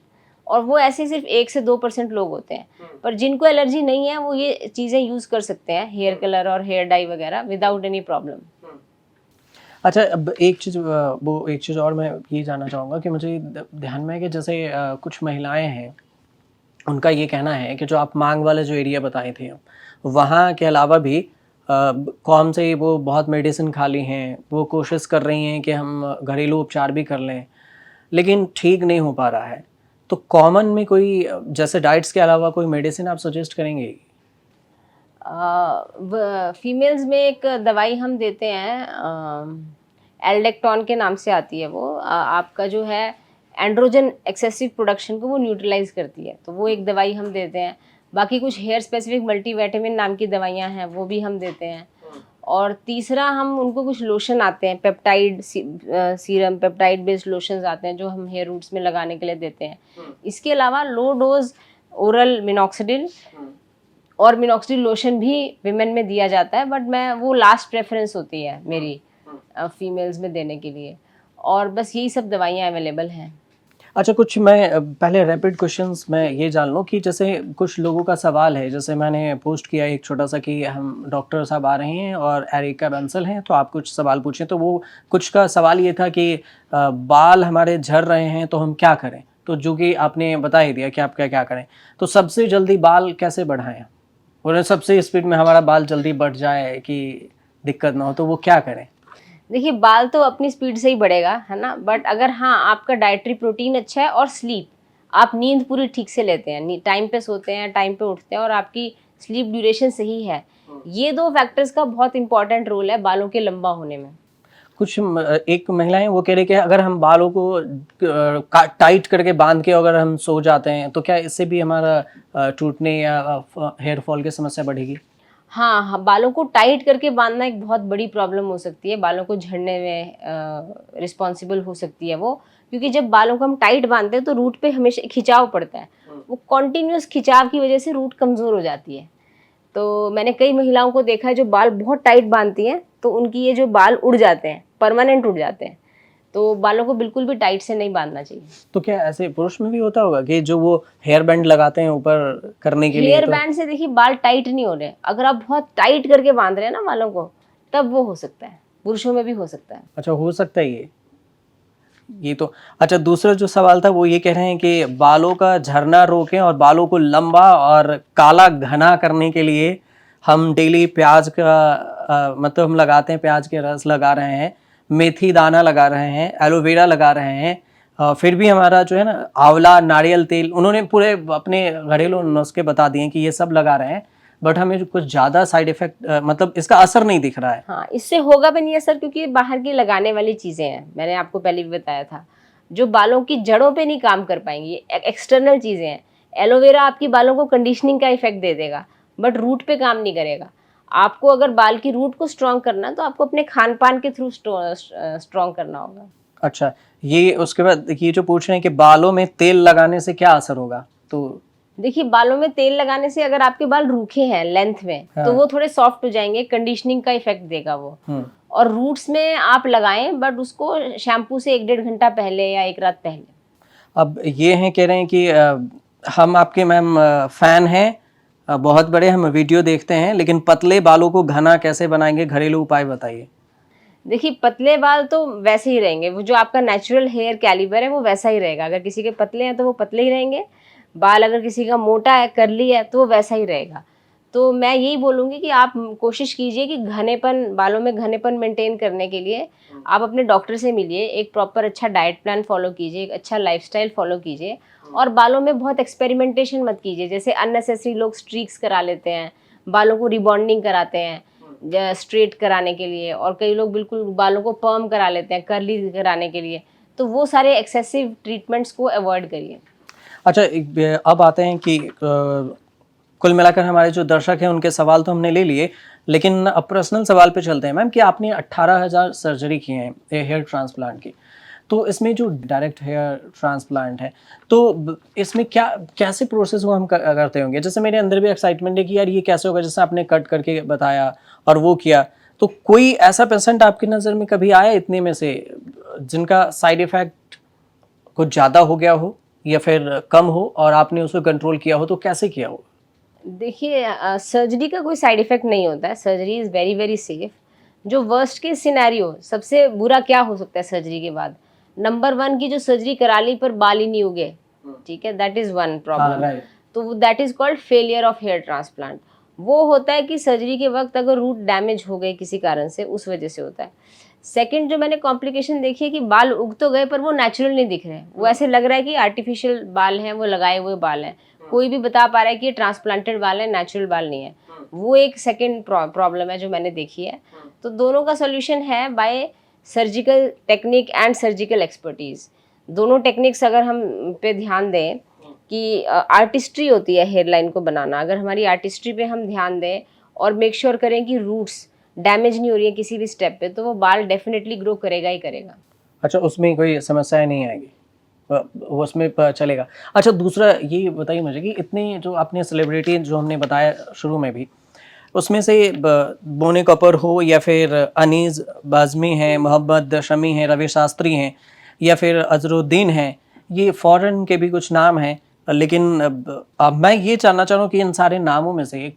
Speaker 2: और वो ऐसे सिर्फ 1 से 2% लोग होते हैं। पर जिनको एलर्जी नहीं है, वो ये चीज़ें यूज़ कर सकते हैं, हेयर कलर और हेयर डाई वगैरह विदाउट एनी प्रॉब्लम।
Speaker 1: अच्छा, अब एक चीज़ और मैं ये जानना चाहूँगा कि मुझे ध्यान में है कि जैसे कुछ महिलाएं हैं, उनका ये कहना है कि जो आप मांग वाला जो एरिया बताए थे, वहाँ के अलावा भी कौन से वो बहुत मेडिसिन खा ली हैं, वो कोशिश कर रही हैं कि हम घरेलू उपचार भी कर लें, लेकिन ठीक नहीं हो पा रहा है। तो कॉमन में कोई जैसे डाइट्स के अलावा कोई मेडिसिन आप सजेस्ट करेंगे?
Speaker 2: फीमेल्स में एक दवाई हम देते हैं, एल्डेक्टॉन के नाम से आती है वो। आपका जो है एंड्रोजन एक्सेसिव प्रोडक्शन को वो न्यूट्रलाइज करती है, तो वो एक दवाई हम देते हैं। बाकी कुछ हेयर स्पेसिफिक मल्टीविटामिन नाम की दवाइयाँ हैं, वो भी हम देते हैं। और तीसरा, हम उनको कुछ लोशन आते हैं, peptide serum, peptide based lotions आते हैं जो हम हेयर रूट्स में लगाने के लिए देते हैं। इसके अलावा लो डोज ओरल मिनॉक्सिडिल और मिनॉक्सिडिल लोशन भी विमेन में दिया जाता है, बट मैं वो लास्ट प्रेफरेंस होती है मेरी फीमेल्स में देने के लिए। और बस यही सब दवाइयाँ अवेलेबल हैं।
Speaker 1: अच्छा, कुछ मैं पहले रैपिड क्वेश्चंस मैं ये जान लूँ कि जैसे कुछ लोगों का सवाल है, जैसे मैंने पोस्ट किया एक छोटा-सा कि हम डॉक्टर साहब आ रहे हैं और एरिका बंसल हैं, तो आप कुछ सवाल पूछें। तो वो कुछ का सवाल ये था कि बाल हमारे झड़ रहे हैं, तो हम क्या करें? तो जो कि आपने बता ही दिया कि आप क्या-क्या करें। तो सबसे जल्दी बाल कैसे बढ़ाएँ? और सबसे स्पीड में हमारा बाल जल्दी बढ़ जाए कि दिक्कत ना हो, तो वो क्या करें?
Speaker 2: देखिए, बाल तो अपनी स्पीड से ही बढ़ेगा, है ना? बट अगर हाँ, आपका डाइटरी प्रोटीन अच्छा है और स्लीप, आप नींद पूरी ठीक से लेते हैं, टाइम पे सोते हैं, टाइम पे उठते हैं और आपकी स्लीप ड्यूरेशन सही है, ये 2 फैक्टर्स का बहुत इंपॉर्टेंट रोल है बालों के लंबा होने में।
Speaker 1: एक महिलाएं वो कह रही कि अगर हम बालों को टाइट करके बांध के अगर हम सो जाते हैं, तो क्या इससे भी हमारा टूटने या हेयर फॉल की समस्या बढ़ेगी?
Speaker 2: हाँ, हाँ, बालों को टाइट करके बाँधना एक बहुत बड़ी प्रॉब्लम हो सकती है, बालों को झड़ने में रिस्पॉन्सिबल हो सकती है वो। क्योंकि जब बालों को हम टाइट बाँधते हैं तो रूट पे हमेशा खिंचाव पड़ता है। वो कॉन्टिन्यूअस खिंचाव की वजह से रूट कमज़ोर हो जाती है। तो मैंने कई महिलाओं को देखा है जो बाल बहुत टाइट बाँधती हैं, तो उनकी ये जो बाल उड़ जाते हैं, परमानेंट उड़ जाते हैं। तो बालों को बिल्कुल भी टाइट से नहीं बाँधना चाहिए।
Speaker 1: तो क्या ऐसे पुरुष में भी होता होगा कि जो वो हेयर बैंड लगाते हैं ऊपर करने के लिए?
Speaker 2: हेयर
Speaker 1: तो
Speaker 2: बैंड से देखिए बाल टाइट नहीं हो रहे। अगर आप बहुत टाइट करके बाँध रहे हैं ना बालों को, तब वो हो सकता है। पुरुषों में भी हो सकता है।
Speaker 1: अच्छा, हो सकता है ये तो। अच्छा, दूसरा जो सवाल था वो ये कह रहे हैं कि बालों का झड़ना रोकें और बालों को लंबा और काला घना करने के लिए हम डेली प्याज का मतलब हम लगाते हैं, प्याज के रस लगा रहे हैं, मेथी दाना लगा रहे हैं, एलोवेरा लगा रहे हैं, फिर भी हमारा जो है ना आंवला, नारियल तेल, उन्होंने पूरे अपने घरेलू नुस्खे बता दिए कि ये सब लगा रहे हैं, बट हमें कुछ ज़्यादा साइड इफेक्ट मतलब इसका असर नहीं दिख रहा है।
Speaker 2: हाँ, इससे होगा भी नहीं असर, क्योंकि ये बाहर की लगाने वाली चीज़ें हैं। मैंने आपको पहले भी बताया था, जो बालों की जड़ों पे नहीं काम कर पाएँगी, ये एक्सटर्नल चीज़ें हैं। एलोवेरा आपकी बालों को कंडीशनिंग का इफ़ेक्ट दे देगा, बट रूट पे काम नहीं करेगा। आपको अगर बाल की रूट को स्ट्रॉन्ग करना है, तो आपको अपने खान-पान के थ्रू स्ट्रॉन्ग करना होगा।
Speaker 1: अच्छा, ये उसके बाद ये जो पूछ रहे हैं कि बालों में तेल लगाने से क्या असर होगा? तो
Speaker 2: देखिए, बालों में तेल लगाने से अगर आपके बाल रूखे हैं लेंथ में, तो वो थोड़े सॉफ्ट हो जाएँगे, कंडीशनिंग का इफ़ेक्ट देगा वो। और रूट्स में आप लगाएँ, बट उसको शैम्पू से 1 डेढ़ घंटा पहले या 1 रात पहले।
Speaker 1: अब ये हैं कह रहे हैं कि हम आपके मैम फ़ैन हैं, बहुत बड़े, हम वीडियो देखते हैं, लेकिन पतले बालों को घना कैसे बनाएँगे? घरेलू उपाय बताइए।
Speaker 2: देखिए, पतले बाल तो वैसे ही रहेंगे, वो जो आपका नेचुरल हेयर कैलिबर है वो वैसा ही रहेगा। अगर किसी के पतले हैं तो वो पतले ही रहेंगे, बाल अगर किसी का मोटा है, कर्ली है, तो वो वैसा ही रहेगा। तो मैं यही बोलूँगी कि आप कोशिश कीजिए कि बालों में घनेपन मेंटेन करने के लिए आप अपने डॉक्टर से मिलिए, एक प्रॉपर अच्छा डाइट प्लान फॉलो कीजिए, एक अच्छा लाइफस्टाइल फॉलो कीजिए और बालों में बहुत एक्सपेरिमेंटेशन मत कीजिए। जैसे अननेसेसरी लोग स्ट्रीक्स करा लेते हैं, बालों को रिबॉन्डिंग कराते हैं स्ट्रेट कराने के लिए, और कई लोग बिल्कुल बालों को पर्म करा लेते हैं कर्ली कराने के लिए। तो वो सारे एक्सेसिव ट्रीटमेंट्स को अवॉइड करिए।
Speaker 1: अच्छा, अब आते हैं कि कुल मिलाकर हमारे जो दर्शक हैं उनके सवाल तो हमने ले लिए, लेकिन अब पर्सनल सवाल पे चलते हैं मैम कि आपने 18,000 सर्जरी की हैं हेयर ट्रांसप्लांट की, तो इसमें जो डायरेक्ट हेयर ट्रांसप्लांट है तो इसमें क्या कैसे प्रोसेस वो हम करते होंगे? जैसे मेरे अंदर भी एक्साइटमेंट है कि यार ये कैसे होगा, जैसे आपने कट करके बताया और वो किया, तो कोई ऐसा पेशेंट आपकी नज़र में कभी आया इतने में से जिनका साइड इफ़ेक्ट कुछ ज़्यादा हो गया हो या फिर कम हो और आपने उसको कंट्रोल किया हो, तो कैसे किया हो?
Speaker 2: देखिए सर्जरी का कोई साइड इफेक्ट नहीं होता है, surgery is very very safe. जो वर्स्ट केस सिनेरियो, सबसे बुरा क्या हो सकता है सर्जरी के बाद? नंबर वन की जो सर्जरी करा ली पर बाल ही नहीं उगे, ठीक है, दैट इज़ वन
Speaker 1: हाँ,
Speaker 2: प्रॉब्लम।
Speaker 1: राइट।
Speaker 2: तो that is called failure of hair transplant. वो होता है कि सर्जरी के वक्त अगर रूट डैमेज हो गए किसी कारण से, उस वजह से होता है। सेकंड जो मैंने कॉम्प्लिकेशन देखी है कि बाल उग तो गए पर वो नेचुरल नहीं दिख रहे हैं, वो ऐसे लग रहा है कि आर्टिफिशियल बाल हैं, वो लगाए हुए बाल हैं। कोई भी बता पा रहा है कि ये ट्रांसप्लांटेड बाल है, नेचुरल बाल नहीं है। वो एक सेकंड प्रॉब्लम है जो मैंने देखी है। तो दोनों का सोल्यूशन है bye surgical technique and surgical expertise. दोनों टेक्निक्स अगर हम पे ध्यान दें कि आर्टिस्ट्री होती है हेयर लाइन को बनाना, अगर हमारी आर्टिस्ट्री पे हम ध्यान दें और मेक श्योर करें कि रूट्स डैमेज नहीं हो रही है किसी भी स्टेप पे, तो वो बाल डेफिनेटली ग्रो करेगा ही करेगा।
Speaker 1: अच्छा, उसमें कोई समस्याएँ नहीं आएगी? वो उसमें चलेगा। अच्छा, दूसरा ये बताइए मुझे कि इतने जो आपने सेलिब्रिटी जो हमने बताया शुरू में भी, उसमें से बोनी कपूर हो या फिर अनीस बाज़मी हैं, मोहम्मद शमी हैं, रवि शास्त्री हैं या फिर अज़रुद्दीन हैं, ये फ़ॉरेन के भी कुछ नाम हैं। लेकिन अब मैं ये जानना चाह रहा हूँ कि इन सारे नामों में से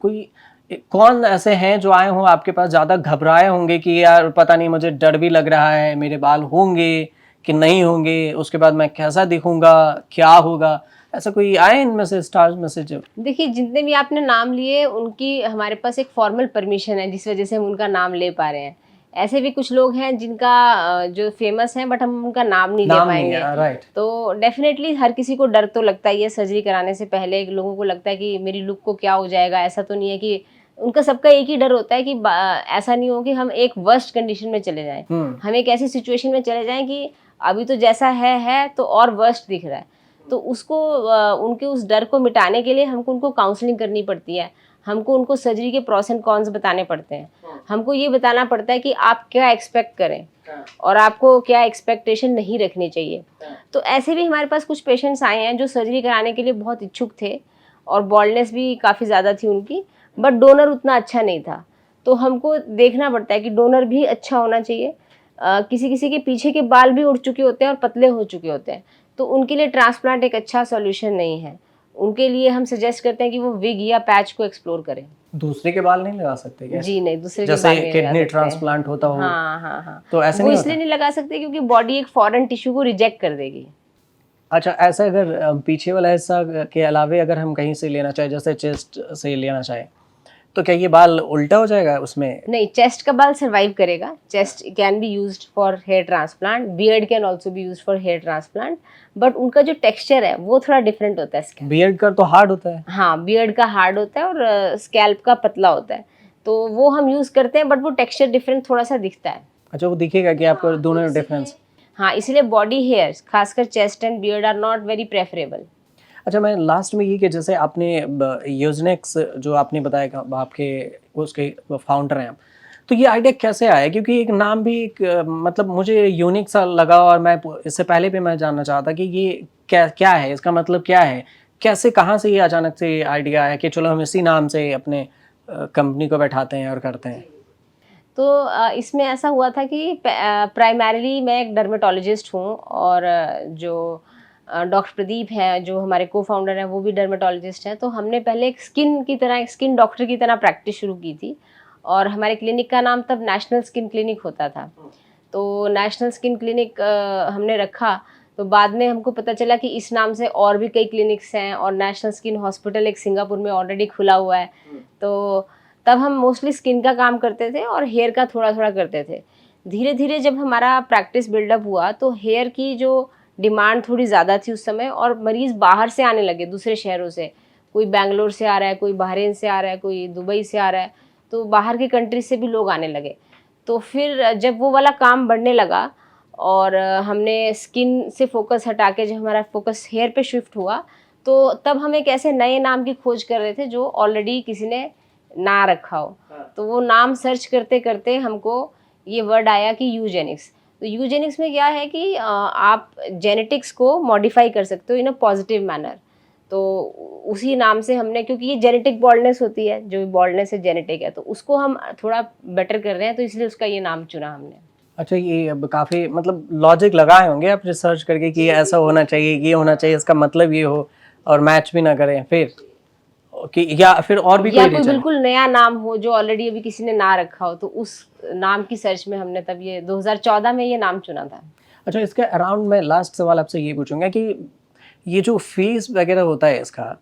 Speaker 1: कौन ऐसे हैं जो आए हों आपके पास ज़्यादा घबराए होंगे कि यार पता नहीं, मुझे डर भी लग रहा है, मेरे बाल होंगे कि नहीं होंगे, उसके बाद मैं कैसा दिखूँगा, क्या होगा? ऐसा कोई आए इनमें से स्टार्स में से जो?
Speaker 2: देखिए जितने भी आपने नाम लिए उनकी हमारे पास एक फॉर्मल परमिशन है जिस वजह से हम उनका नाम ले पा रहे हैं। ऐसे भी कुछ लोग हैं जिनका जो फेमस हैं बट हम उनका नाम नहीं ले
Speaker 1: नाम नहीं
Speaker 2: पाएंगे।
Speaker 1: है, राइट।
Speaker 2: तो डेफिनेटली हर किसी को डर तो लगता ही है सर्जरी कराने से पहले। लोगों को लगता है कि मेरी लुक को क्या हो जाएगा, ऐसा तो नहीं है कि उनका सबका एक ही डर होता है कि ऐसा नहीं हो कि हम एक वर्स्ट कंडीशन में चले जाएं, हम एक ऐसी सिचुएशन में चले जाएं कि अभी तो जैसा है तो और वर्स्ट दिख रहा है। तो उसको उनके उस डर को मिटाने के लिए हमको उनको काउंसलिंग करनी पड़ती है, हमको उनको सर्जरी के प्रॉस एंड कॉन्स बताने पड़ते हैं, हमको ये बताना पड़ता है कि आप क्या एक्सपेक्ट करें और आपको क्या एक्सपेक्टेशन नहीं रखनी चाहिए। तो ऐसे भी हमारे पास कुछ पेशेंट्स आए हैं जो सर्जरी कराने के लिए बहुत इच्छुक थे और बॉल्डनेस भी काफ़ी ज़्यादा थी उनकी, बट डोनर उतना अच्छा नहीं था। तो हमको देखना पड़ता है कि डोनर भी अच्छा होना चाहिए। किसी किसी के पीछे के बाल भी उड़ चुके होते हैं और पतले हो चुके होते हैं, तो उनके लिए ट्रांसप्लांट एक अच्छा सॉल्यूशन नहीं है। उनके लिए हम सजेस्ट करते हैं कि वो विग या पैच को एक्सप्लोर करें।
Speaker 1: दूसरे के बाल नहीं लगा सकते क्या?
Speaker 2: जी नहीं, दूसरे के
Speaker 1: जैसे
Speaker 2: बाल नहीं लगा
Speaker 1: किडनी
Speaker 2: सकते।
Speaker 1: ट्रांसप्लांट होता हो,
Speaker 2: हाँ हाँ हाँ,
Speaker 1: तो ऐसे
Speaker 2: वो
Speaker 1: नहीं
Speaker 2: इसलिए
Speaker 1: होता?
Speaker 2: नहीं लगा सकते क्योंकि बॉडी एक फॉरेन टिश्यू को रिजेक्ट कर देगी।
Speaker 1: अच्छा, ऐसा अगर पीछे वाला हिस्सा के अलावे अगर हम कहीं से लेना चाहें, जैसे चेस्ट से लेना चाहें, तो क्या ये बाल उल्टा हो जाएगा उसमें?
Speaker 2: नहीं, चेस्ट का बाल सर्वाइव करेगा। Chest can be used for hair transplant, beard can also be used for hair transplant, but उनका जो टेक्सचर है वो थोड़ा डिफरेंट होता है स्कैल्प।
Speaker 1: बियर्ड का तो हार्ड होता है।
Speaker 2: हाँ, बियर्ड का हार्ड होता है और स्कैल्प का पतला होता है, तो वो हम यूज़ करते हैं बट वो टेक्सचर डिफरेंट थोड़ा सा दिखता है।
Speaker 1: अच्छा, वो दिखेगा कि आपको दोनों में डिफरेंस?
Speaker 2: हाँ, इसलिए बॉडी हेयर्स खासकर chest and beard are not very preferable.
Speaker 1: अच्छा, मैं लास्ट में ये कि जैसे आपने यूजनेक्स जो आपने बताया कि आपके उसके फाउंडर हैं आप, तो ये आइडिया कैसे आया? क्योंकि एक नाम भी एक मतलब मुझे यूनिक सा लगा और मैं इससे पहले भी मैं जानना चाहता कि ये क्या क्या है, इसका मतलब क्या है? कैसे, कहाँ से ये अचानक से आइडिया आया कि चलो हम इसी नाम से अपने कंपनी को बैठाते हैं और करते हैं?
Speaker 2: तो इसमें ऐसा हुआ था कि प्राइमरीली मैं एक डर्मेटोलॉजिस्ट हूँ और जो डॉक्टर प्रदीप हैं जो हमारे को फाउंडर हैं वो भी डर्मेटोलॉजिस्ट हैं। तो हमने पहले एक स्किन डॉक्टर की तरह प्रैक्टिस शुरू की थी और हमारे क्लिनिक का नाम तब नेशनल स्किन क्लिनिक होता था। तो नेशनल स्किन क्लिनिक हमने रखा, तो बाद में हमको पता चला कि इस नाम से और भी कई क्लिनिक्स हैं और नेशनल स्किन हॉस्पिटल एक सिंगापुर में ऑलरेडी खुला हुआ है। तो तब हम मोस्टली स्किन का काम करते थे और हेयर का थोड़ा थोड़ा करते थे। धीरे धीरे जब हमारा प्रैक्टिस बिल्डअप हुआ तो हेयर की जो डिमांड थोड़ी ज़्यादा थी उस समय, और मरीज़ बाहर से आने लगे, दूसरे शहरों से। कोई बैंगलोर से आ रहा है, कोई बहरीन से आ रहा है, कोई दुबई से आ रहा है, तो बाहर की कंट्री से भी लोग आने लगे। तो फिर जब वो वाला काम बढ़ने लगा और हमने स्किन से फोकस हटा के जब हमारा फोकस हेयर पे शिफ्ट हुआ, तो तब हम एक ऐसे नए नाम की खोज कर रहे थे जो ऑलरेडी किसी ने ना रखा हो। तो वो नाम सर्च करते करते हमको ये वर्ड आया कि यूजेनिक्स। तो यूजेनिक्स में क्या है कि आप जेनेटिक्स को मॉडिफाई कर सकते हो इन अ पॉजिटिव मैनर। तो उसी नाम से हमने, क्योंकि ये जेनेटिक बॉल्डनेस होती है, जो बॉल्डनेस है जेनेटिक है, तो उसको हम थोड़ा बेटर कर रहे हैं, तो इसलिए उसका ये नाम चुना हमने।
Speaker 1: अच्छा, ये अब काफ़ी मतलब लॉजिक लगाए होंगे आप रिसर्च करके कि ऐसा होना चाहिए, ये होना चाहिए, इसका मतलब ये हो, और मैच भी ना करें फिर कि, या फिर और भी
Speaker 2: या
Speaker 1: कोई
Speaker 2: कोई
Speaker 1: रीजन?
Speaker 2: बिल्कुल नया नाम हो जो ऑलरेडी अभी किसी ने ना रखा हो, तो उस नाम की सर्च में हमने तब ये 2014 में ये नाम चुना था।
Speaker 1: अच्छा, इसके अराउंड मैं लास्ट सवाल आपसे ये पूछूंगा कि ये जो फीस वगैरह होता है इसका,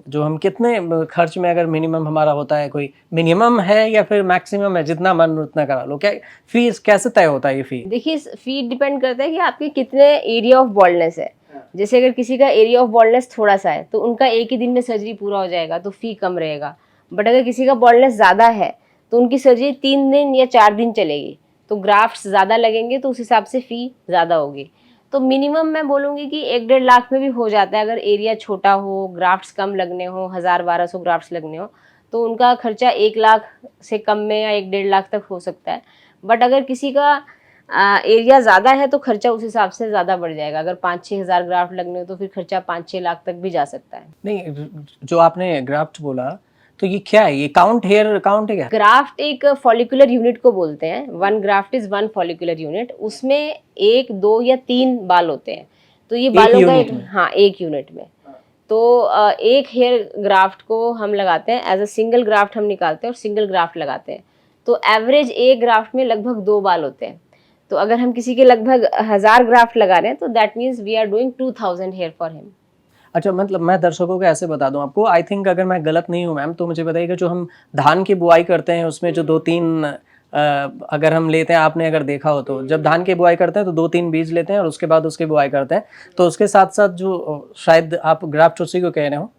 Speaker 1: जो हम कितने खर्च में, अगर मिनिमम हमारा होता है, कोई मिनिमम है या फिर मैक्सिमम है, जितना मन उतना करा लो, क्या फीस कैसे तय होता है ये फी?
Speaker 2: देखिए, फी डिपेंड करता है कि आपके कितने एरिया ऑफ बॉल्डनेस है। जैसे अगर किसी का एरिया ऑफ बॉल्डनेस थोड़ा सा है तो उनका एक ही दिन में सर्जरी पूरा हो जाएगा, तो फी कम रहेगा। बट अगर किसी का बॉल्डनेस ज़्यादा है तो उनकी सर्जरी 3 दिन या 4 दिन चलेगी, तो ग्राफ्ट्स ज़्यादा लगेंगे, तो उस हिसाब से फ़ी ज़्यादा होगी। तो मिनिमम मैं बोलूँगी कि 1-1.5 लाख में भी हो जाता है, अगर एरिया छोटा हो, ग्राफ्ट्स कम लगने हो, 1000-1200 ग्राफ्ट्स लगने हो, तो उनका खर्चा 1 लाख से कम में या 1-1.5 लाख तक हो सकता है। बट अगर किसी का एरिया ज़्यादा है तो खर्चा उस हिसाब से ज़्यादा बढ़ जाएगा। अगर 5-6 हज़ार ग्राफ्ट लगने हो तो फिर खर्चा 5-6 लाख तक भी जा सकता है।
Speaker 1: नहीं, जो आपने ग्राफ्ट बोला, तो ये क्या है? ये काउंट, हेयर काउंट है क्या?
Speaker 2: ग्राफ्ट एक फॉलिकुलर यूनिट को बोलते हैं। 1 ग्राफ्ट इज 1 फॉलिकुलर यूनिट। उसमें 1, 2 या 3 बाल होते हैं। तो ये
Speaker 1: एक
Speaker 2: बालों का
Speaker 1: यूनिट
Speaker 2: एक,
Speaker 1: में?
Speaker 2: हाँ, एक यूनिट में। तो एक हेयर ग्राफ्ट को हम लगाते हैं एज अ सिंगल ग्राफ्ट, हम निकालते हैं और सिंगल ग्राफ्ट लगाते हैं। तो एवरेज एक ग्राफ्ट में लगभग 2 बाल होते हैं। तो अगर हम किसी के लगभग 1000 ग्राफ्ट लगा रहे हैं तो that means we are doing 2000 hair for him.
Speaker 1: अच्छा, मतलब मैं दर्शकों को ऐसे बता दूं आपको, आई थिंक अगर मैं गलत नहीं हूं मैम, तो मुझे बताइएगा, जो हम धान की बुआई करते हैं उसमें जो 2-3 अगर हम लेते हैं, आपने अगर देखा हो तो जब धान की बुआई करते हैं तो 2-3 बीज लेते हैं और उसके बाद उसकी बुआई करते हैं, तो उसके साथ साथ जो शायद आप ग्राफ्ट उसी को कह रहे हो,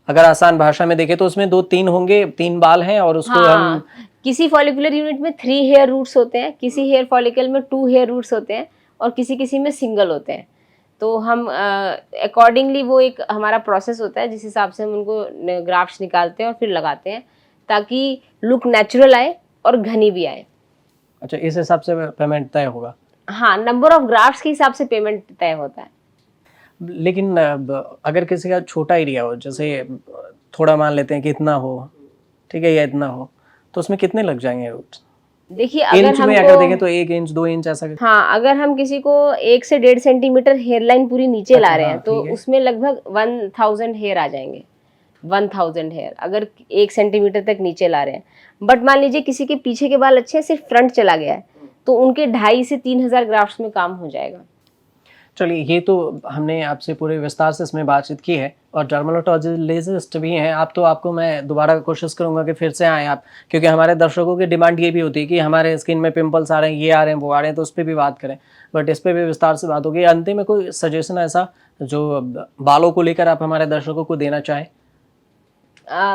Speaker 1: अगर आसान भाषा में देखें तो उसमें 2-3 होंगे, 3 बाल हैं और उसको हम।
Speaker 2: हाँ, किसी फॉलिकुलर यूनिट में 3 हेयर रूट्स होते हैं, किसी हेयर फॉलिकल में 2 हेयर रूट्स होते हैं और किसी किसी में सिंगल होते हैं। तो हम अकॉर्डिंगली वो एक हमारा प्रोसेस होता है जिस हिसाब से हम उनको ग्राफ्ट्स निकालते हैं और फिर लगाते हैं, ताकि लुक नेचुरल आए और घनी भी आए।
Speaker 1: अच्छा, इस हिसाब से पेमेंट तय होगा?
Speaker 2: हाँ, नंबर ऑफ ग्राफ्ट्स के हिसाब से पेमेंट तय होता है।
Speaker 1: लेकिन अगर किसी का छोटा एरिया हो, जैसे थोड़ा मान लेते हैं कि इतना हो, ठीक है, या इतना हो, तो उसमें कितने लग जाएंगे रूट्स?
Speaker 2: देखिए, अगर
Speaker 1: इंच में अगर देखें तो 1 इंच 2 इंच ऐसा?
Speaker 2: हाँ, अगर हम किसी को 1 से 1.5 सेंटीमीटर हेयर लाइन पूरी नीचे ला
Speaker 1: अच्छा,
Speaker 2: रहे
Speaker 1: हाँ,
Speaker 2: हैं तो
Speaker 1: ठीक है।
Speaker 2: उसमें लगभग 1000 हेयर आ जाएंगे। 1000 हेयर अगर 1 सेंटीमीटर तक नीचे ला रहे हैं। बट मान लीजिए किसी के पीछे के बाल अच्छे, सिर्फ फ्रंट चला गया है, तो उनके 2.5 से 3000 ग्राफ्ट्स में काम हो जाएगा।
Speaker 1: चलिए, ये तो हमने आपसे पूरे विस्तार से इसमें बातचीत की है, और डर्मेटोलॉजिस्ट भी हैं आप, तो आपको मैं दोबारा कोशिश करूंगा कि फिर से आएँ आप, क्योंकि हमारे दर्शकों की डिमांड ये भी होती है कि हमारे स्किन में पिंपल्स आ रहे हैं, ये आ रहे हैं, वो आ रहे हैं, तो उस पर भी बात करें, बट इस पर भी विस्तार से बात होगी। अंतिम में कोई सजेशन ऐसा जो बालों को लेकर आप हमारे दर्शकों को देना चाहें?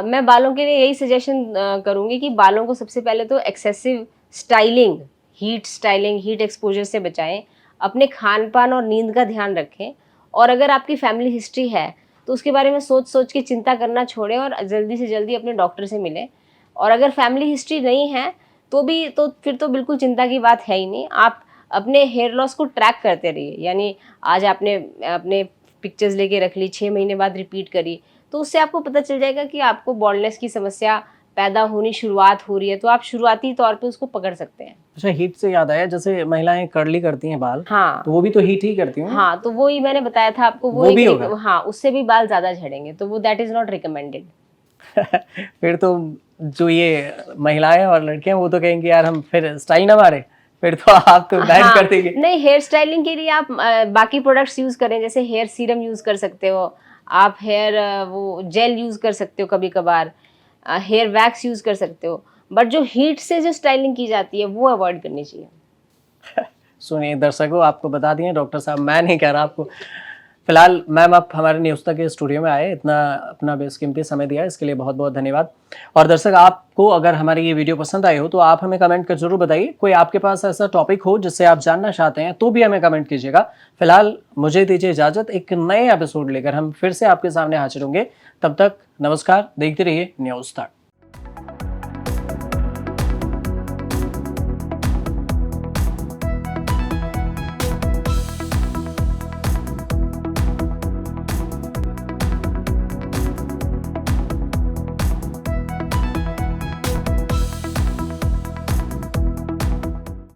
Speaker 2: मैं बालों के लिए यही सजेशन करूंगी कि बालों को सबसे पहले तो एक्सेसिव स्टाइलिंग, हीट एक्सपोजर से बचाएं। अपने खान पान और नींद का ध्यान रखें। और अगर आपकी फैमिली हिस्ट्री है तो उसके बारे में सोच सोच के चिंता करना छोड़ें और जल्दी से जल्दी अपने डॉक्टर से मिलें। और अगर फैमिली हिस्ट्री नहीं है तो भी, तो फिर तो बिल्कुल चिंता की बात है ही नहीं। आप अपने हेयर लॉस को ट्रैक करते रहिए, यानी आज आपने अपने पिक्चर्स लेके रख ली, 6 महीने बाद रिपीट करी, तो उससे आपको पता चल जाएगा कि आपको बॉल्डनेस की समस्या पैदा होनी शुरुआत हो रही है, तो आप शुरुआती तौर पे उसको पकड़ सकते हैं।
Speaker 1: अच्छा, हीट से याद आया, जैसे महिलाएं कर्ली करती हैं बाल,
Speaker 2: हाँ,
Speaker 1: तो वो भी तो हीट ही करती हैं?
Speaker 2: हाँ, तो वो ही मैंने बताया था आपको,
Speaker 1: वो भी होगा?
Speaker 2: हाँ, उससे भी बाल ज़्यादा झड़ेंगे, तो वो दैट इज़ नॉट रिकमेंडेड।
Speaker 1: फिर तो जो ये महिलाएं और लड़कियां, वो तो कहेंगे यार हम फिर स्टाइल ना मारे, फिर तो आप तो बैन
Speaker 2: हाँ,
Speaker 1: कर देंगे।
Speaker 2: नहीं, हेयर स्टाइलिंग के लिए आप बाकी प्रोडक्ट्स यूज करें, जैसे हेयर सीरम यूज कर सकते हो आप, हेयर वो जेल यूज कर सकते हो कभी कभार, हेयर वैक्स यूज कर सकते हो, बट जो हीट से जो स्टाइलिंग की जाती है वो अवॉइड करनी चाहिए।
Speaker 1: सुनिए दर्शकों, आपको बता दिए डॉक्टर साहब, मैं नहीं कह रहा आपको। फिलहाल मैम आप हमारे न्यूज़ के स्टूडियो में आए, इतना अपना बेशकीमती समय दिया, इसके लिए बहुत बहुत धन्यवाद। और दर्शक, आपको अगर हमारी ये वीडियो पसंद आई हो तो आप हमें कमेंट कर जरूर बताइए। कोई आपके पास ऐसा टॉपिक हो जिससे आप जानना चाहते हैं तो भी हमें कमेंट कीजिएगा। फिलहाल मुझे दीजिए इजाजत, एक नए एपिसोड लेकर हम फिर से आपके सामने हाजिर होंगे। तब तक नमस्कार, देखते रहिए न्यूज़ तक।